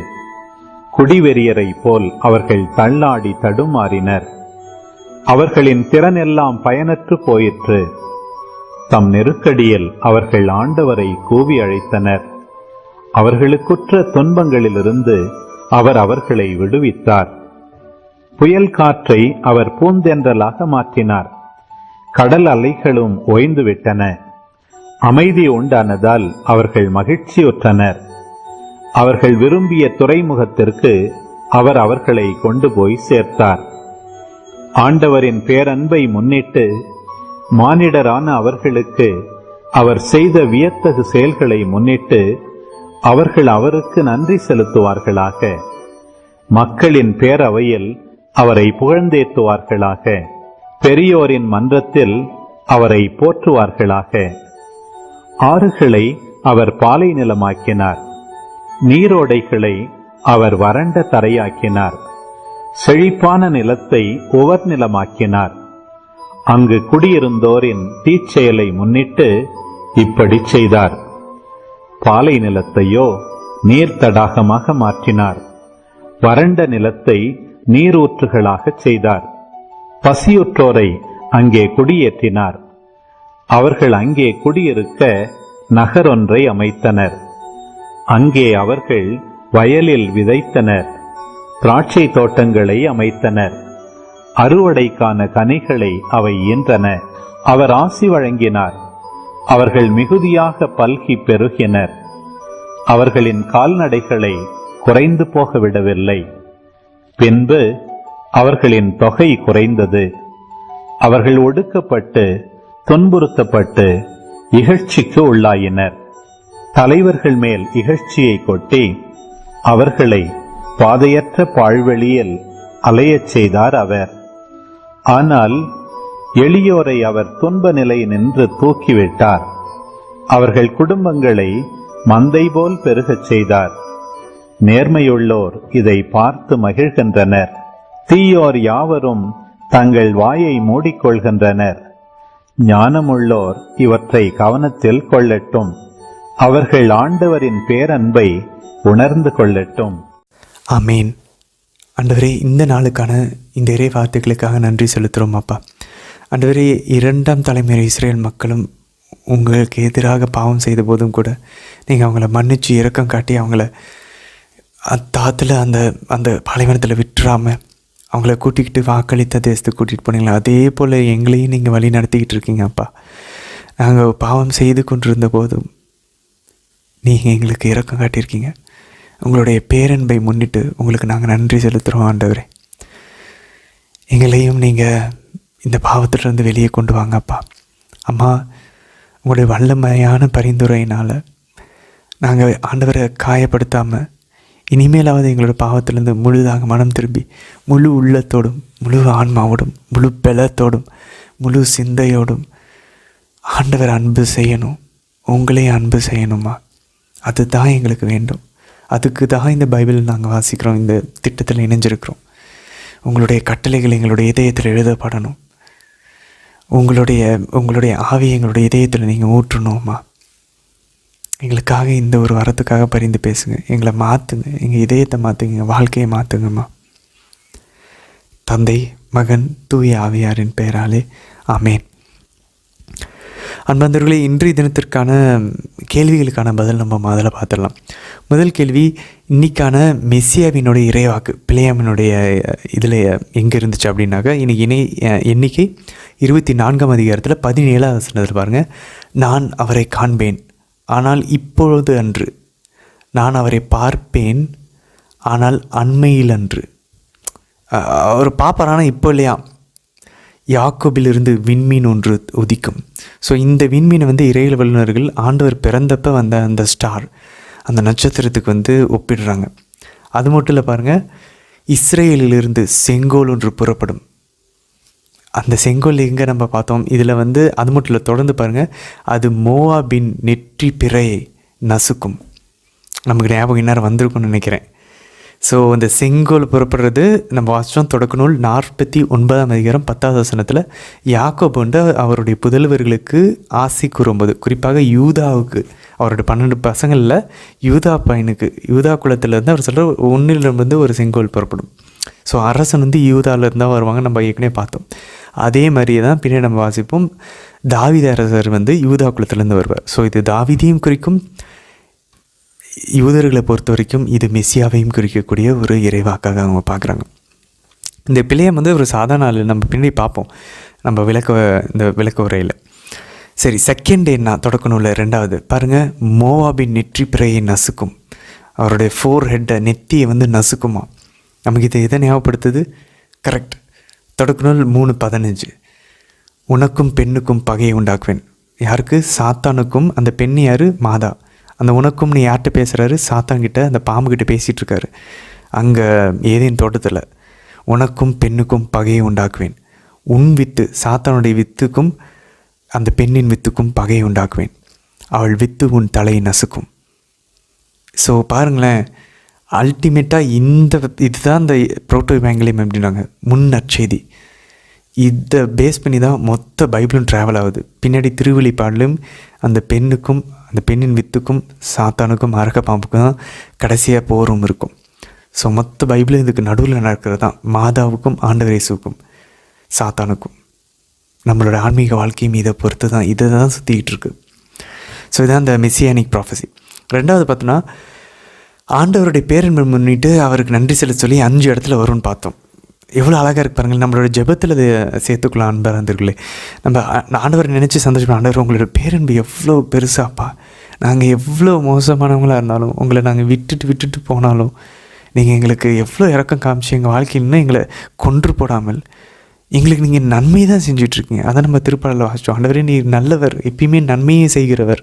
குடிவெறியரை போல் அவர்கள் தள்ளாடி தடுமாறினர். அவர்களின் திறனெல்லாம் பயனற்று போயிற்று. தம் நெருக்கடியில் அவர்கள் ஆண்டவரை கூவி அழைத்தனர். அவர்களுக்குற்ற துன்பங்களிலிருந்து அவர் அவர்களை விடுவித்தார். புயல் காற்றை அவர் பூந்தென்றலாக மாற்றினார். கடல் அலைகளும் ஓய்ந்துவிட்டன. அமைதி உண்டானதால் அவர்கள் மகிழ்ச்சியுற்றனர். அவர்கள் விரும்பிய துறைமுகத்திற்கு அவர் அவர்களை கொண்டு போய் சேர்த்தார். ஆண்டவரின் பேரன்பை முன்னிட்டு, மானிடரான அவர்களுக்கு அவர் செய்த வியத்தகு செயல்களை முன்னிட்டு அவர்கள் அவருக்கு நன்றி செலுத்துவார்களாக. மக்களின் பேரவையில் அவரை புகழ்ந்தேத்துவார்களாக. பெரியோரின் மன்றத்தில் அவரை போற்றுவார்களாக. ஆறுகளை அவர் பாலை நிலமாக்கினார், நீரோடைகளை அவர் வறண்ட தரையாக்கினார். செழிப்பான நிலத்தை உவர் நிலமாக்கினார். அங்கு குடியிருந்தோரின் தீச்செயலை முன்னிட்டு இப்படி செய்தார். பாலை நிலத்தையோ நீர் தடாகமாக மாற்றினார். வறண்ட நிலத்தை நீரூற்றுகளாக செய்தார். பசியுற்றோரை அங்கே குடியேற்றினார். அவர்கள் அங்கே குடியிருக்க நகரொன்றை அமைத்தனர். அங்கே அவர்கள் வயலில் விதைத்தனர், திராட்சை தோட்டங்களை அமைத்தனர். அறுவடைக்கான கனிகளை அவை ஈன்றன. அவர் ஆசி வழங்கினார். அவர்கள் மிகுதியாக பல்கி பெருகினர். அவர்களின் கால்நடைகளை குறைந்து போக விடவில்லை. பின்பு அவர்களின் தொகை குறைந்தது. அவர்கள் ஒடுக்கப்பட்டு துன்புறுத்தப்பட்டு இகழ்ச்சிக்கு உள்ளாயினர். தலைவர்கள் மேல் இகழ்ச்சியை கொட்டி அவர்களை பாதையற்ற பாழ்வெளியில் அலையச் செய்தார் அவர். ஆனால் எளியோரை அவர் துன்ப நிலை நின்று தூக்கிவிட்டார். அவர்கள் குடும்பங்களை மந்தை போல் பெருகச் செய்தார். நேர்மையுள்ளோர் இதை பார்த்து மகிழ்கின்றனர். தீயோர் யாவரும் தங்கள் வாயை மூடிக்கொள்கின்றனர். ஞானமுள்ளோர் இவற்றை கவனத்தில் கொள்ளட்டும். அவர்கள் ஆண்டவரின் பேரன்பை உணர்ந்து கொள்ளட்டும். ஆமீன். ஆண்டவரே, இந்த நாளுக்கான இந்த இறை வார்த்தைகளுக்காக நன்றி செலுத்துகிறோம் அப்பா. ஆண்டவரே, 2ஆம் தலைமுறை இஸ்ரேல் மக்களும் உங்களுக்கு எதிராக பாவம் செய்த போதும் கூட நீங்கள் அவங்கள மன்னிச்சு இரக்கம் காட்டி அவங்கள தாத்தில் அந்த பாலைவனத்தில் விட்டுறாமல் அவங்கள கூட்டிக்கிட்டு வாக்களித்த தேசத்துக்கு கூட்டிகிட்டு போனீங்களா, அதே போல் எங்களையும் நீங்கள் வழி நடத்திக்கிட்டு இருக்கீங்க அப்பா. நாங்கள் பாவம் செய்து கொண்டிருந்த போதும் நீங்கள் எங்களுக்கு இரக்கம் காட்டியிருக்கீங்க. உங்களுடைய பேரன்பை முன்னிட்டு உங்களுக்கு நாங்கள் நன்றி செலுத்துகிறோம் ஆண்டவரே. எங்களையும் நீங்கள் இந்த பாவத்திலிருந்து வெளியே கொண்டு வாங்க அப்பா. அம்மா, உங்களுடைய வல்லமையான பரிந்துரையினால் நாங்கள் ஆண்டவரை காயப்படுத்தாமல் இனிமேலாவது எங்களோட பாவத்திலிருந்து முழுதாக மனம் திரும்பி முழு உள்ளத்தோடும் முழு ஆன்மாவோடும் முழு பலத்தோடும் முழு சிந்தையோடும் ஆண்டவர் அன்பு செய்யணும், உங்களே அன்பு செய்யணுமா. அதுதான் எங்களுக்கு வேண்டும். அதுக்கு தான் இந்த பைபிள் நாங்கள் வாசிக்கிறோம், இந்த திட்டத்தில் இணைஞ்சிருக்கிறோம். உங்களுடைய கட்டளைகள் எங்களுடைய இதயத்தில் எழுதப்படணும். உங்களுடைய ஆவி எங்களுடைய இதயத்தில் நீங்கள் ஊற்றணுமா. எங்களுக்காக இந்த ஒரு வரத்துக்காக பரிந்து பேசுங்க. எங்களை மாற்றுங்க, எங்கள் இதயத்தை மாற்றுங்க, எங்கள் வாழ்க்கையை மாற்றுங்கம்மா. தந்தை, மகன், தூய ஆவியாரின் பெயராலே ஆமேன். அன்பந்தர்களே, இன்றைய தினத்திற்கான கேள்விகளுக்கான பதில் நம்ம முதல்ல பார்த்துடலாம். முதல் கேள்வி, இன்றைக்கான மெஸ்ஸியாவினுடைய இறைவாக்கு பிலேயாமினுடைய இதில் எங்கே இருந்துச்சு அப்படின்னாக்கா, இன்றைக்கி எண்ணிக்கை 24ஆம் அதிகாரத்தில் 17ஆவது வசனத்தில் பாருங்கள். நான் அவரை காண்பேன், ஆனால் இப்பொழுது அன்று. நான் அவரை பார்ப்பேன், ஆனால் அண்மையில் அன்று. அவர் பார்ப்பார், ஆனால் இப்போ இல்லையா. யாக்கோபிலிருந்து விண்மீன் ஒன்று உதிக்கும். ஸோ இந்த விண்மீனை இறையியல் வல்லுநர்கள் ஆண்டவர் பிறந்தப்போ வந்த அந்த ஸ்டார், அந்த நட்சத்திரத்துக்கு ஒப்பிடுறாங்க. அது மட்டும் இல்லை பாருங்கள், இஸ்ரேலிலிருந்து செங்கோல் ஒன்று புறப்படும். அந்த செங்கோல் எங்கே நம்ம பார்த்தோம் இதில் அது மட்டும் இல்லை, தொடர்ந்து பாருங்கள், அது மோவாபின் நெற்றி பிறையை நசுக்கும். நமக்கு ஞாபகம் இந்நேரம் வந்திருக்கும்னு நினைக்கிறேன். ஸோ இந்த செங்கோல் புறப்படுறது நம்ம வாசித்தோம். தொடக்க நூல் 49ஆம் அதிகாரம் 10வது வசனத்தில் யாக்கோபு அவருடைய புதல்வர்களுக்கு ஆசி கூறும்போது, குறிப்பாக யூதாவுக்கு, அவருடைய 12 பசங்களில் யூதா பையனுக்கு, யூதா குலத்திலேருந்து அவர் சொல்கிற ஒன்றிலிருந்து ஒரு செங்கோல் புறப்படும். ஸோ அரசன் யூதாவிலேருந்து தான் வருவாங்க, நம்ம ஏற்கனவே பார்த்தோம். அதே மாதிரியே தான் பின்னாடி நம்ம வாசிப்போம், தாவீது அரசர் யூதா குலத்திலேருந்து வருவார். ஸோ இது தாவீதையும் குறிக்கும், யூதர்களை பொறுத்த வரைக்கும் இது மெஸ்ஸியாவையும் குறிக்கக்கூடிய ஒரு இறைவாக்காக அவங்க பார்க்குறாங்க. இந்த பிலேயாம் ஒரு சாதாரண ஆள், நம்ம பின்னாடி பார்ப்போம் நம்ம இந்த விளக்க உரையில். சரி, செகண்ட் என்ன, தொடக்க நூலில் 2வது பாருங்கள், மோவாபின் நெற்றி பிறையை நசுக்கும். அவருடைய 4 ஹெட்டை நெத்தியை நசுக்குமா. நமக்கு இதை எதை ஞாபகப்படுத்துது? கரெக்ட், தொடக்க நூல் 3:15. உனக்கும் பெண்ணுக்கும் பகையை உண்டாக்குவேன். யாருக்கு? சாத்தானுக்கும். அந்த பெண் யார்? மாதா. அந்த உனக்கும்னு யார்கிட்ட பேசுகிறாரு? சாத்தான்கிட்ட, அந்த பாம்புக்கிட்ட பேசிகிட்டு இருக்காரு அங்கே ஏதேன் தோட்டத்தில். உனக்கும் பெண்ணுக்கும் பகையை உண்டாக்குவேன், உன் வித்து, சாத்தானுடைய வித்துக்கும் அந்த பெண்ணின் வித்துக்கும் பகையை உண்டாக்குவேன், அவள் வித்து உன் தலையை நசுக்கும். ஸோ பாருங்களேன், அல்டிமேட்டாக இதுதான் இந்த புரோட்டோ எவாங்கலியம் அப்படின்னாங்க, முன் நற்செய்தி. இதை பேஸ் பண்ணி தான் மொத்த பைபிளும் ட்ராவல் ஆகுது. பின்னாடி திருவெளிப்பாடிலும் அந்த பெண்ணுக்கும் அந்த பெண்ணின் வித்துக்கும் சாத்தானுக்கும் அரக்க பாம்புக்கும் தான் கடைசியாக போரும் இருக்கும். ஸோ மொத்த பைபிளும் இதுக்கு நடுவில் நடக்கிறது தான், மாதாவுக்கும் ஆண்டவர் இயேசுவுக்கும் சாத்தானுக்கும். நம்மளோட ஆன்மீக வாழ்க்கையும் இதை பொறுத்து தான், இதை தான் சுற்றிக்கிட்டு இருக்கு. ஸோ இதுதான் இந்த மெஸ்ஸியானிக் ப்ராஃபஸி. 2வது பார்த்தோன்னா, ஆண்டவருடைய பேரன்பை முன்னிட்டு அவருக்கு நன்றி செலுத்த சொல்லி 5 இடத்துல வரும்னு பார்த்தோம். எவ்வளோ அழகாக இருக்கு பாருங்கள். நம்மளோட ஜெபத்தில் அதை சேர்த்துக்கலாம். அன்பாக இருந்திருக்குல்லே, நம்ம ஆண்டவர் நினச்சி சந்தோஷம். ஆண்டவர் உங்களோட பேரன்பு எவ்வளோ பெருசாப்பா, நாங்கள் எவ்வளோ மோசமானவங்களாக இருந்தாலும், உங்களை நாங்கள் விட்டுட்டு போனாலும் நீங்கள் எங்களுக்கு எவ்வளோ இறக்கம் காமிச்சு எங்கள் வாழ்க்கையில் இன்னும் எங்களை கொன்று போடாமல் எங்களுக்கு நீங்கள் நன்மை தான் செஞ்சிட்ருக்கீங்க. அதை நம்ம திருப்பாடலில் வாசித்தோம். ஆண்டவரே நீர் நல்லவர், எப்பயுமே நன்மையே செய்கிறவர்.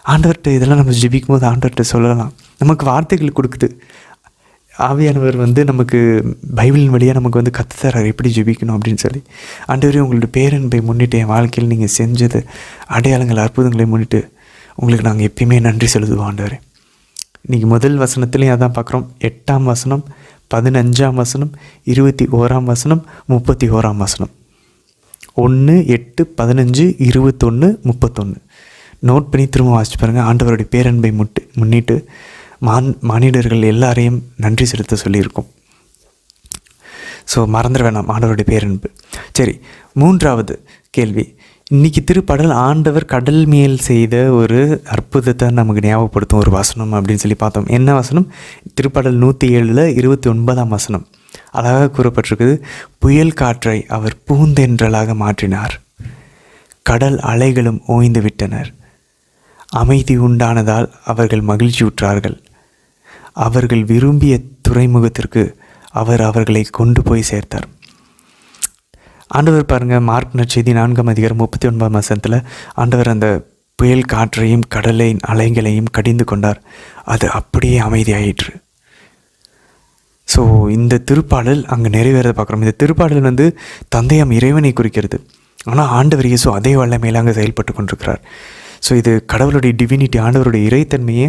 ஆண்டவர்கிட்ட இதெல்லாம் நம்ம ஜெபிக்கும் போது ஆண்டவர்கிட்ட சொல்லலாம். நமக்கு வார்த்தைகள் கொடுக்குது. ஆவியானவர் நமக்கு பைபிளின் வழியாக நமக்கு கற்றுத்தரார் எப்படி ஜெபிக்கணும் அப்படின்னு சொல்லி. ஆண்டவரே உங்களோட பேரன்பை முன்னிட்டு என் வாழ்க்கையில் நீங்கள் செஞ்சது அடையாளங்கள் அற்புதங்களை முன்னிட்டு உங்களுக்கு நாங்கள் எப்பயுமே நன்றி செலுத்துவோம் ஆண்டவரே. இன்றைக்கி முதல் வசனத்துலேயும் அதான் பார்க்குறோம். 8ஆம் வசனம், 15ஆம் வசனம், 21ஆம் வசனம், 31ஆம் வசனம். 1, 8, 15, 21, 31 நோட் பண்ணி திரும்ப வாசிச்சு பாருங்கள். ஆண்டவருடைய பேரன்பை முன்னிட்டு மானிடர்கள் எல்லாரையும் நன்றி செலுத்த சொல்லியிருக்கோம். ஸோ மறந்துட வேணாம் ஆண்டவருடைய பேரன்பு. சரி, 3வது கேள்வி. இன்றைக்கி திருப்பாடல் ஆண்டவர் கடல் மேல் செய்த ஒரு அற்புதத்தை நமக்கு ஞாபகப்படுத்தும் ஒரு வசனம் அப்படின்னு சொல்லி பார்த்தோம். என்ன வசனம்? திருப்பாடல் 107 29ஆம் வசனம் அழகாக கூறப்பட்டிருக்குது. புயல் காற்றை அவர் பூந்தென்றலாக மாற்றினார், கடல் அலைகளும் ஓய்ந்து விட்டனர், அமைதி உண்டானதால் அவர்கள் மகிழ்ச்சியுற்றார்கள், அவர்கள் விரும்பிய துறைமுகத்திற்கு அவர் அவர்களை கொண்டு போய் சேர்த்தார். ஆண்டவர் பாருங்கள், மார்க் நற்செய்தி 4ஆம் அதிகாரம் 39ஆம் வசனத்தில் ஆண்டவர் அந்த புயல் காற்றையும் கடலின் அலைகளையும் கடிந்து கொண்டார், அது அப்படியே அமைதியாயிற்று. ஸோ இந்த திருப்பாடல் அங்கே நிறைவேறதை பார்க்குறோம். இந்த திருப்பாடல் தந்தையாம் இறைவனை குறிக்கிறது. ஆனால் ஆண்டவர் இயேசு அதே வல்லமையில் அங்கே செயல்பட்டு கொண்டிருக்கிறார். ஸோ இது கடவுளுடைய டிவினிட்டி, ஆண்டவருடைய இறைத்தன்மையை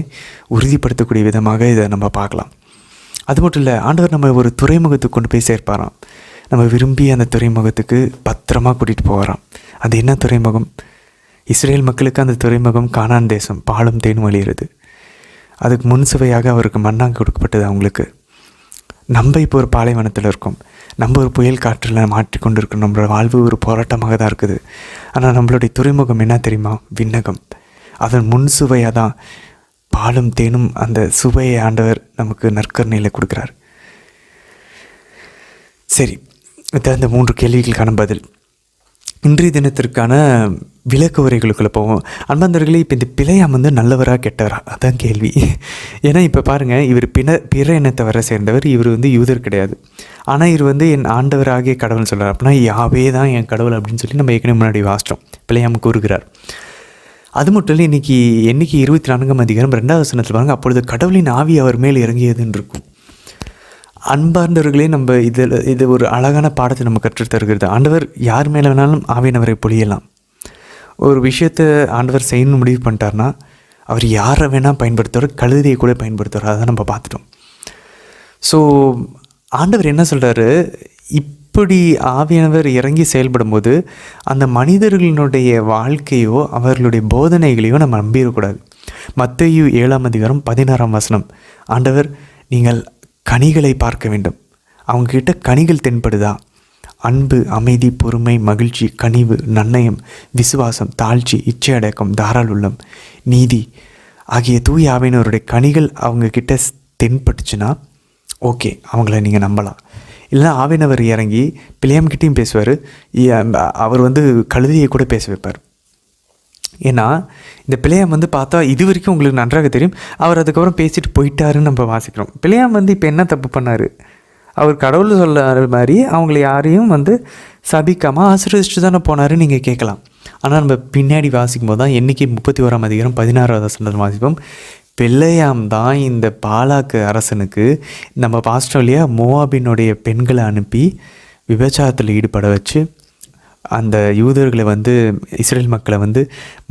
உறுதிப்படுத்தக்கூடிய விதமாக இதை நம்ம பார்க்கலாம். அது மட்டும் இல்லை, ஆண்டவர் நம்ம ஒரு துறைமுகத்துக்கு கொண்டு போய் சேர்ப்பாராம். நம்ம விரும்பி அந்த துறைமுகத்துக்கு பத்திரமா கூட்டிகிட்டு போகிறான். அது என்ன துறைமுகம்? இஸ்ரேல் மக்களுக்கு அந்த துறைமுகம் கானான் தேசம், பாலும் தேனும் வழிகிறது. அதுக்கு முன் சுவையாக அவருக்கு மண்ணாங்க கொடுக்கப்பட்டது அவங்களுக்கு. நம்ம இப்போ ஒரு பாலைவனத்தில் இருக்கோம், நம்ம ஒரு புயல் காற்றில் மாட்டிக்கொண்டு இருக்கோம், நம்மளோட வாழ்வு ஒரு போராட்டமாக தான் இருக்குது. ஆனால் நம்மளுடைய துறைமுகம் என்ன தெரியுமா? விண்ணகம். அதன் முன் சுவையாக தான் பாலும் தேனும் அந்த சுவையை ஆண்டவர் நமக்கு நற்கருணையில் கொடுக்குறார். சரி, இதான் இந்த 3 கேள்விகளுக்கான பதில். இன்றைய தினத்திற்கான விளக்க உரைகளுக்குள்ளே போவோம். அன்பாந்தர்களே, இப்போ இந்த பிழையாம் நல்லவரா கெட்டவரா? அதான் கேள்வி. ஏன்னா இப்போ பாருங்கள், இவர் பிற இனத்தவரை சேர்ந்தவர், இவர் யூதர் கிடையாது. ஆனால் இவர் என் ஆண்டவராகிய கடவுள்னு சொல்கிறார். அப்படின்னா யாவே தான் என் கடவுள் அப்படின்னு சொல்லி நம்ம ஏற்கனவே முன்னாடி வாசித்தோம். பிழையாம் கூறுகிறார். அது மட்டும் இல்லை, இன்றைக்கி 24ஆம் அதிகாரம் 2ஆவது வசனத்தில் பாருங்கள், அப்பொழுது கடவுளின் ஆவி அவர் மேல் இறங்கியதுன்னு இருக்கும். அன்பார்ந்தவர்களே, நம்ம இது ஒரு அழகான பாடத்தை நம்ம கற்றுத்தருகிறது. ஆண்டவர் யார் மேலே வேணாலும் ஆவியானவரை பொழியலாம். ஒரு விஷயத்தை ஆண்டவர் செய்யணும்னு முடிவு பண்ணிட்டார்னா அவர் யாரை வேணால் பயன்படுத்துவார், கழுதையை கூட பயன்படுத்துவார். அதை நம்ம பார்த்துட்டோம். ஸோ ஆண்டவர் என்ன சொல்கிறாரு? இப்படி ஆவியானவர் இறங்கி செயல்படும் போது அந்த மனிதர்களினுடைய வாழ்க்கையோ அவர்களுடைய போதனைகளையோ நம்ம நம்பிடக்கூடாது. மத்தேயு 7ஆம் அதிகாரம் 16ஆம் வசனம், ஆண்டவர் நீங்கள் கனிகளை பார்க்க வேண்டும். அவங்கக்கிட்ட கனிகள் தென்படுதா? அன்பு, அமைதி, பொறுமை, மகிழ்ச்சி, கனிவு, நன்னயம், விசுவாசம், தாழ்ச்சி, இச்சை அடக்கம், தாராளுள்ளம், நீதி ஆகிய தூய ஆவியானவருடைய கனிகள் அவங்கக்கிட்ட தென்பட்டுச்சுன்னா ஓகே, அவங்கள நீங்கள் நம்பலாம். இல்லைனா ஆவியானவர் இறங்கி பிள்ளையாம்கிட்டையும் பேசுவார், அவர் கழுதையை கூட பேச வைப்பார். ஏன்னா இந்த பிள்ளையாம் பார்த்தா இது வரைக்கும் உங்களுக்கு நன்றாக தெரியும், அவர் அதுக்கப்புறம் பேசிட்டு போயிட்டாருன்னு நம்ம வாசிக்கிறோம். பிள்ளையாம் இப்போ என்ன தப்பு பண்ணார்? அவர் கடவுள் சொல்ல மாதிரி அவங்கள யாரையும் சபிக்காமல் ஆசீர்வதிச்சுட்டு தானே போனாருன்னு நீங்கள் கேட்கலாம். ஆனால் நம்ம பின்னாடி வாசிக்கும் போது தான் எண்ணிக்கை 31ஆம் அதிகாரம் 16ஆவது வசனத்தில் வாசிப்போம். பிள்ளையாம் தான் இந்த பாலாக்கு அரசனுக்கு நம்ம ஆஸ்திரேலியா மோவாபினுடைய பெண்களை அனுப்பி விபச்சாரத்தில் ஈடுபட வச்சு அந்த யூதர்களை இஸ்ரேல் மக்களை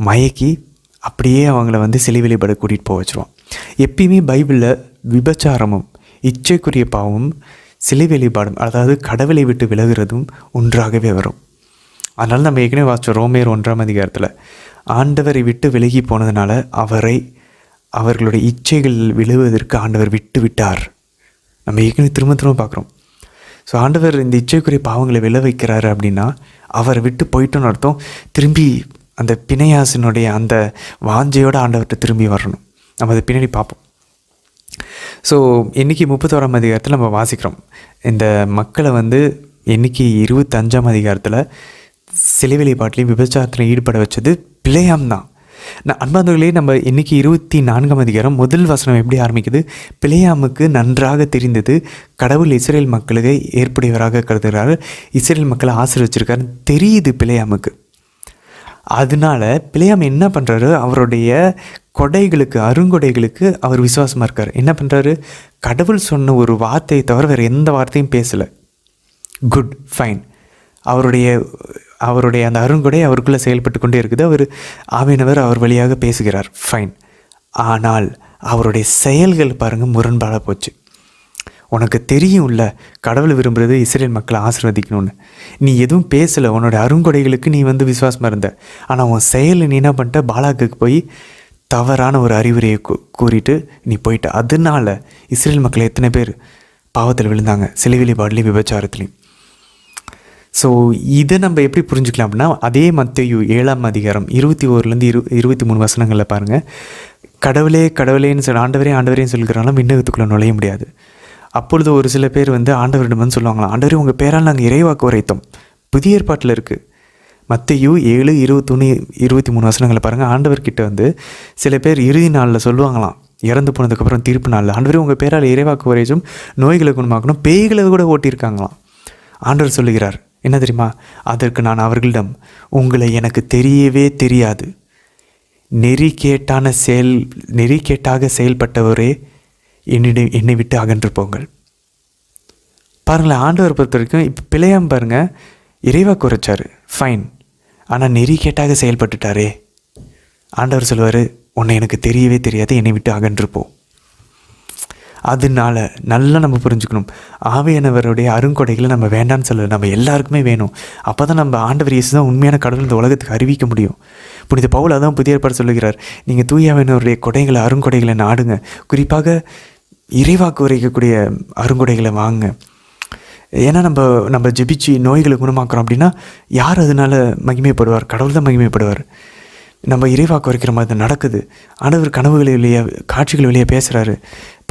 மயக்கி அப்படியே அவங்கள சிலை வழிபட கூட்டிகிட்டு போக வச்சுருவான். எப்பயுமே பைபிளில் விபச்சாரமும் இச்சைக்குரிய பாவமும் சிலை வழிபாடும், அதாவது கடவுளை விட்டு விலகிறதும் ஒன்றாகவே வரும். அதனால் நம்ம ஏற்கனவே வாசித்தோம் ரோமேர் 1ஆம் அதிகாரத்தில், ஆண்டவரை விட்டு விலகி போனதுனால அவர்களுடைய இச்சைகள் விழுவதற்கு ஆண்டவர் விட்டு விட்டார். நம்ம ஏற்கனவே திரும்ப பார்க்குறோம். ஸோ ஆண்டவர் இந்த இச்சைக்குரிய பாவங்களை விளை வைக்கிறாரு அப்படின்னா அவரை விட்டு போயிட்டோன்னு அர்த்தம். திரும்பி அந்த பிணையாசினுடைய அந்த வாஞ்சையோடு ஆண்டவர்கிட்ட திரும்பி வரணும். நம்ம அதை பின்னாடி பார்ப்போம். ஸோ இன்றைக்கி 31ஆம் அதிகாரத்தில் நம்ம வாசிக்கிறோம். இந்த மக்களை வந்து இன்றைக்கி 25ஆம் அதிகாரத்தில் சிலை வழிபாட்டிலையும் விபச்சாரத்தில் ஈடுபட வச்சது பிலேயாம் தான். அன்பார்ந்தவர்களே, நம்ம இன்றைக்கி 24ஆம் அதிகாரம் முதல் வசனம் எப்படி ஆரம்பிக்குது? பிலேயாமுக்கு நன்றாக தெரிந்தது கடவுள் இஸ்ரேல் மக்களுக்கு ஏற்புடையவராக கருதுகிறார், இஸ்ரேல் மக்களை ஆசீர்வச்சிருக்காருன்னு தெரியுது பிலேயாமுக்கு. அதனால பிலேயாம் என்ன பண்ணுறாரு? அவருடைய கொடைகளுக்கு, அருங்கொடைகளுக்கு அவர் விசுவாசமாக இருக்கார். என்ன பண்ணுறாரு? கடவுள் சொன்ன ஒரு வார்த்தையை தவிர வேறு எந்த வார்த்தையும் பேசலை. Good, fine. அவருடைய அந்த அருங்கொடை அவருக்குள்ளே செயல்பட்டு கொண்டே இருக்குது. ஆவியானவர் அவர் வழியாக பேசுகிறார், ஃபைன். ஆனால் அவருடைய செயல்கள் பாருங்கள் முரண்பாடாக போச்சு. உனக்கு தெரியும்ல கடவுள் விரும்புகிறது இஸ்ரேல் மக்களை ஆசீர்வதிக்கணும்னு. நீ எதுவும் பேசலை, உன்னோட அருங்கொடைகளுக்கு நீ வந்து விசுவாசமாக இருந்த. ஆனால் உன் செயல் நீ என்ன பண்ணிட்ட? பாலாக்குக்கு போய் தவறான ஒரு அறிவுரையை கூறிட்டு நீ போயிட்ட. அதனால இஸ்ரேல் மக்கள் எத்தனை பேர் பாவத்தில் விழுந்தாங்க, சிலை வழிபாடுலையும் விபச்சாரத்துலையும். ஸோ இதை நம்ம எப்படி புரிஞ்சுக்கலாம் அப்படின்னா, அதே மத்தேயு 7ஆம் அதிகாரம் 21லேருந்து 23 வசனங்களில் பாருங்கள். கடவுளே கடவுளேன்னு சொல்லி ஆண்டவரேன்னு சொல்லிக்கிறாலும் விண்ணகத்துக்குள்ளே நுழைய முடியாது. அப்பொழுது ஒரு சில பேர் வந்து ஆண்டவரிடம் வந்து சொல்லுவாங்களாம், ஆண்டவரே உங்கள் பேரால் நாங்கள் இறைவாக்கு உரைத்தோம். புதிய ஏற்பாட்டில் இருக்குது. மத்தேயு 7, 21, 23 வசனங்களை பாருங்கள். ஆண்டவர்கிட்ட வந்து சில பேர் இறுதி நாளில் சொல்லுவாங்களாம், இறந்து போனதுக்கப்புறம் தீர்ப்பு நாளில், ஆண்டவரே உங்கள் பேரால் இறைவாக்கு உரைச்சும் நோய்களை குணமாக்கணும், பேய்களை கூட ஓட்டியிருக்காங்களாம். ஆண்டவர் சொல்லுகிறார் என்ன தெரியுமா? அதற்கு நான் அவர்களிடம், உங்களை எனக்கு தெரியவே தெரியாது, நெறிகேட்டாக செயல்பட்டவரே என்னை விட்டு அகன்று போங்கள். பாருங்களேன், ஆண்டவர் பொறுத்த வரைக்கும் இப்போ பிழையாம பாருங்கள், இறைவா குறைச்சார், ஃபைன். ஆனால் நெறிகேட்டாக செயல்பட்டுட்டாரே, ஆண்டவர் சொல்லுவார், உன்னை எனக்கு தெரியவே தெரியாது, என்னை விட்டு அகன்று போ. அதனால நல்லா நம்ம புரிஞ்சுக்கணும், ஆவியானவருடைய அருங்கொடைகளை நம்ம வேண்டான்னு சொல்லலை, நம்ம எல்லாருக்குமே வேணும். அப்போ தான் நம்ம ஆண்டவர் இயேசு தான் உண்மையான கடவுள் இந்த உலகத்துக்கு அறிவிக்க முடியும். புனித பவுல் அதான் புதிய ஏற்பாடு சொல்லுகிறார், நீங்கள் தூயாவினருடைய கொடைகளை, அருங்கொடைகளை நாடுங்க, குறிப்பாக இறைவாக்கு உரைக்கக்கூடிய அருங்கொடைகளை வாங்க. ஏன்னா நம்ம ஜெபிச்சு நோய்களை குணமாக்குறோம் அப்படின்னா யார் அதனால் மகிமைப்படுவார்? கடவுள் தான் மகிமைப்படுவார். நம்ம இறைவாக்கு வரைக்கிற மாதிரி நடக்குது. ஆண்டவர் கனவுகளை வெளியே, காட்சிகள் வெளியே பேசுகிறாரு.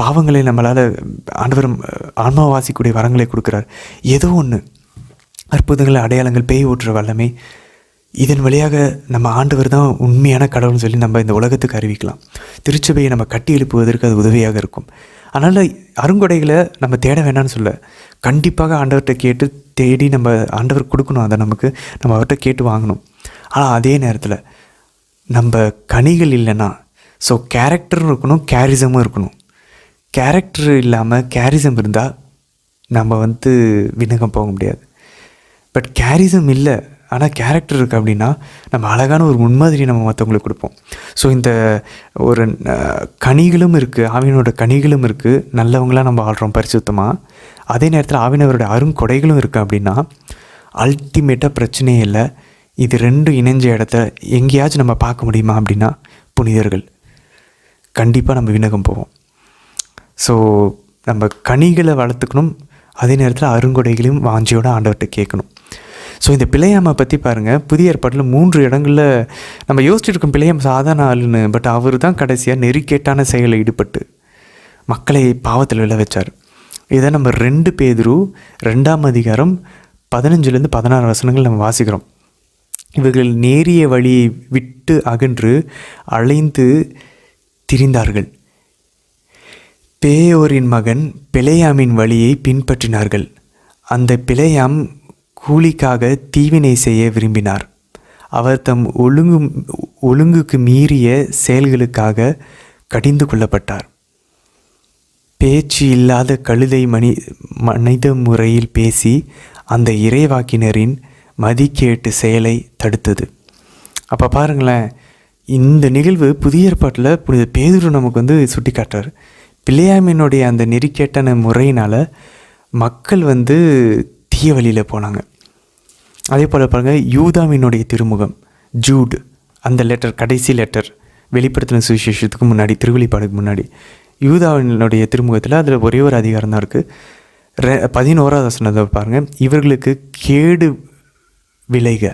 பாவங்களை நம்மளால் ஆண்டவர் ஆன்மாவாசிக்கூடிய வரங்களை கொடுக்குறார். ஏதோ ஒன்று அற்புதங்கள், அடையாளங்கள், பேய் ஊற்றுற வல்லமை, இதன் வழியாக நம்ம ஆண்டவர் தான் உண்மையான கடவுள்னு சொல்லி நம்ம இந்த உலகத்துக்கு அறிவிக்கலாம். திருச்சபையை நம்ம கட்டி எழுப்புவதற்கு அது உதவியாக இருக்கும். அதனால் அருங்கொடைகளை நம்ம தேட வேண்டாம்னு சொல்ல, கண்டிப்பாக ஆண்டவர்கிட்ட தேடி நம்ம ஆண்டவர் கொடுக்கணும். அதை நம்ம அவர்கிட்ட கேட்டு வாங்கணும். ஆனால் அதே நேரத்தில் நம்ம கனிகள் இல்லைன்னா, ஸோ கேரக்டரும் இருக்கணும், கேரிசமும் இருக்கணும். கேரக்டர் இல்லாமல் கேரிசம் இருந்தால் நம்ம விண்ணகம் போக முடியாது. பட் கேரிசம் இல்லை, ஆனால் கேரக்டர் இருக்குது அப்படின்னா நம்ம அழகான ஒரு முன்மாதிரி நம்ம மற்றவங்களுக்கு கொடுப்போம். ஸோ இந்த ஒரு கனிகளும் இருக்குது, ஆவியனோட கனிகளும் இருக்குது, நல்லவங்களாம் நம்ம ஆள்றோம் பரிசுத்தமாக. அதே நேரத்தில் ஆவியனவரோட அருங்கொடைகளும் இருக்குது அப்படின்னா அல்டிமேட்டாக பிரச்சனையே இல்லை. இது ரெண்டும் இணைஞ்ச இடத்த எங்கேயாச்சும் நம்ம பார்க்க முடியுமா அப்படின்னா புனிதர்கள். கண்டிப்பாக நம்ம விண்ணகம் போவோம். ஸோ நம்ம கனிகளை வளர்த்துக்கணும், அதே நேரத்தில் அருங்கொடைகளையும் வாஞ்சியோட ஆண்டவர்கிட்ட கேட்கணும். ஸோ இந்த பிழையாமை பற்றி பாருங்கள், புதிய ஏற்பாட்டில் 3 இடங்களில் நம்ம யோசிச்சுட்டு இருக்கோம் பிழையாம் சாதாரண ஆளுன்னு. பட் அவர் தான் கடைசியாக நெறிக்கேட்டான செயலில் ஈடுபட்டு மக்களை பாவத்தில் விழ வச்சார். இதை நம்ம 2 பேதுரு 2ஆம் அதிகாரம் 15லேருந்து 16 வசனங்கள் நம்ம வாசிக்கிறோம். இவர்கள் நேரிய வழியை விட்டு அகன்று அலைந்து திரிந்தார்கள். பேயோரின் மகன் பிலேயாமின் வழியை பின்பற்றினார்கள். அந்த பிலேயாம் கூலிக்காக தீவினை செய்ய விரும்பினார். அவர் தம் ஒழுங்குக்கு மீறிய செயல்களுக்காக கடிந்து கொள்ளப்பட்டார். பேச்சு இல்லாத கழுதை மனித முறையில் பேசி அந்த இறைவாக்கினரின் மதிக்கேட்டு செயலை தடுத்தது. அப்போ பாருங்களேன், இந்த நிகழ்வு புதிய ஏற்பாட்டில் புனித பேதுரு நமக்கு சுட்டி காட்டுறார். பிலேயாமினுடைய அந்த நெறிக்கேட்டான முறையினால் மக்கள் தீய வழியில் போனாங்க. அதே போல் பாருங்கள், யூதாவினுடைய திருமுகம், ஜூட், அந்த லெட்டர், கடைசி லெட்டர், வெளிப்படுத்தின சுவிசேஷத்துக்கு முன்னாடி, திருவெளிப்பாடுக்கு முன்னாடி, யூதாவினுடைய திருமுகத்தில் அதில் ஒரே ஒரு அதிகாரம் தான் இருக்குது. 11ஆவது வசனத்தை பாருங்கள், இவர்களுக்கு கேடு விளைக,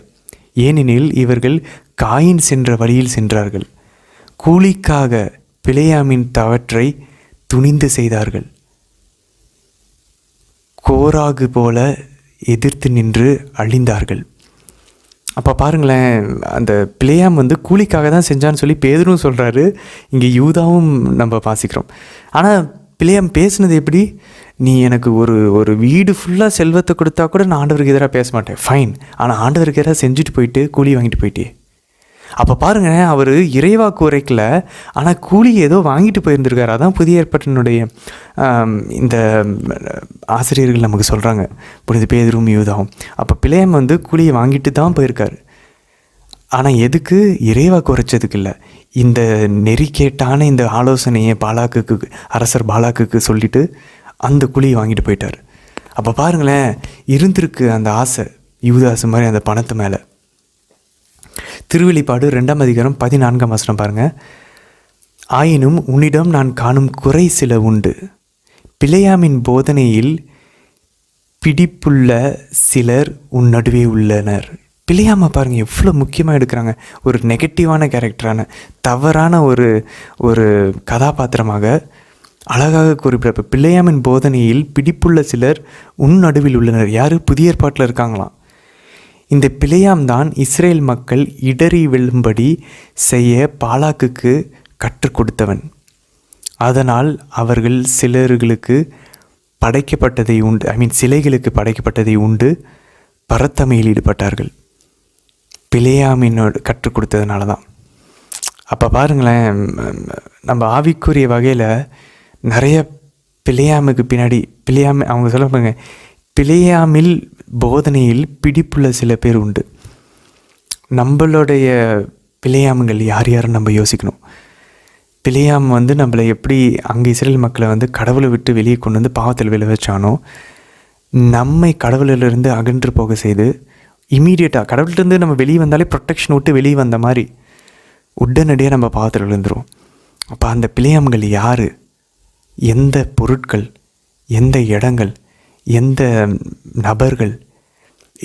ஏனெனில் இவர்கள் காயின் சென்ற வழியில் சென்றார்கள். கூலிக்காக பிலேயாமின் தவற்றை துணிந்து செய்தார்கள். கோராகு போல எதிர்த்து நின்று அழிந்தார்கள். அப்போ பாருங்களேன், அந்த பிலேயாம் வந்து கூலிக்காக தான் செஞ்சான்னு சொல்லி பேதுரும் சொல்கிறாரு, இங்கே யூதாவும் நம்ம வாசிக்கிறோம். ஆனால் பிலேயாம் பேசுனது எப்படி? நீ எனக்கு ஒரு வீடு ஃபுல்லாக செல்வத்தை கொடுத்தா கூட நான் ஆண்டவருக்கு எதிராக பேச மாட்டேன், ஃபைன். ஆனால் ஆண்டவருக்கு எதிராக செஞ்சுட்டு போயிட்டு கூலி வாங்கிட்டு போயிட்டே. அப்போ பாருங்கள், அவர் இறைவாக்கு உரைக்கல, ஆனால் கூலி ஏதோ வாங்கிட்டு போயிருந்திருக்காரு. அதான் புதிய ஏற்பாட்டினுடைய இந்த ஆசிரியர்கள் நமக்கு சொல்கிறாங்க, புனித பேதுரும் யூதாவும். அப்போ பிலேயாம் வந்து கூலியை வாங்கிட்டு தான் போயிருக்காரு. ஆனால் எதுக்கு? இறைவாக்கு உரைச்சதுக்கு இல்லை, இந்த நெறிக்கேட்டான இந்த ஆலோசனையை அரசர் பாலாக்குக்கு சொல்லிவிட்டு அந்த கூலியை வாங்கிட்டு போயிட்டார். அப்போ பாருங்களேன், இருந்திருக்கு அந்த ஆசை யூதாசு மாதிரி அந்த பணத்து மேலே. திருவெளிப்பாடு 2ஆம் அதிகாரம் 14ஆம் வசனம் பாருங்கள். ஆயினும் உன்னிடம் நான் காணும் குறை சில உண்டு. பிலேயாமின் போதனையில் பிடிப்புள்ள சிலர் உன் நடுவே உள்ளனர். பிலேயாமை பாருங்கள் எவ்வளோ முக்கியமாக எடுக்கிறாங்க. ஒரு நெகட்டிவான கேரக்டரான, தவறான ஒரு கதாபாத்திரமாக அழகாக குறிப்பிட. பிலேயாமின் போதனையில் பிடிப்புள்ள சிலர் உன் நடுவில் உள்ளனர். யார்? புதிய ஏற்பாட்டில் இருக்காங்களாம். இந்த பிலேயாம் தான் இஸ்ரேல் மக்கள் இடறி விழும்படி செய்ய பாலாக்குக்கு கற்றுக் கொடுத்தவன். அதனால் அவர்கள் சிலர்களுக்கு படைக்கப்பட்டதை உண்டு, சிலைகளுக்கு படைக்கப்பட்டதை உண்டு பரத்தமையில் ஈடுபட்டார்கள். பிலேயாமினோடு கற்றுக் கொடுத்ததுனால தான். அப்போ பாருங்களேன், நம்ம ஆவிக்குரிய வகையில் நிறைய பிலேயாமுக்கு பின்னாடி அவங்க சொல்ல பாருங்க, பிலேயாமில் போதனையில் பிடிப்புள்ள சில பேர் உண்டு. நம்மளுடைய பிலேயாமுங்கள் யார் யாரும் நம்ம யோசிக்கணும். பிலேயாம் வந்து நம்மளை எப்படி அங்கே இஸ்ரேல் மக்களை வந்து கடவுளை விட்டு வெளியே கொண்டு வந்து பாவத்தில் விழ வச்சானோ, நம்மை கடவுளிலிருந்து அகன்று போக செய்து இமீடியட்டாக கடவுள்கிட்டருந்து நம்ம வெளியே வந்தாலே ப்ரொடெக்ஷன் விட்டு வெளியே வந்த மாதிரி உடனடியாக நம்ம பாவத்தில் விழுந்துரும். அப்போ அந்த பிலேயாம்கள் யார்? எந்த பொருட்கள், எந்த இடங்கள், எந்த நபர்கள்,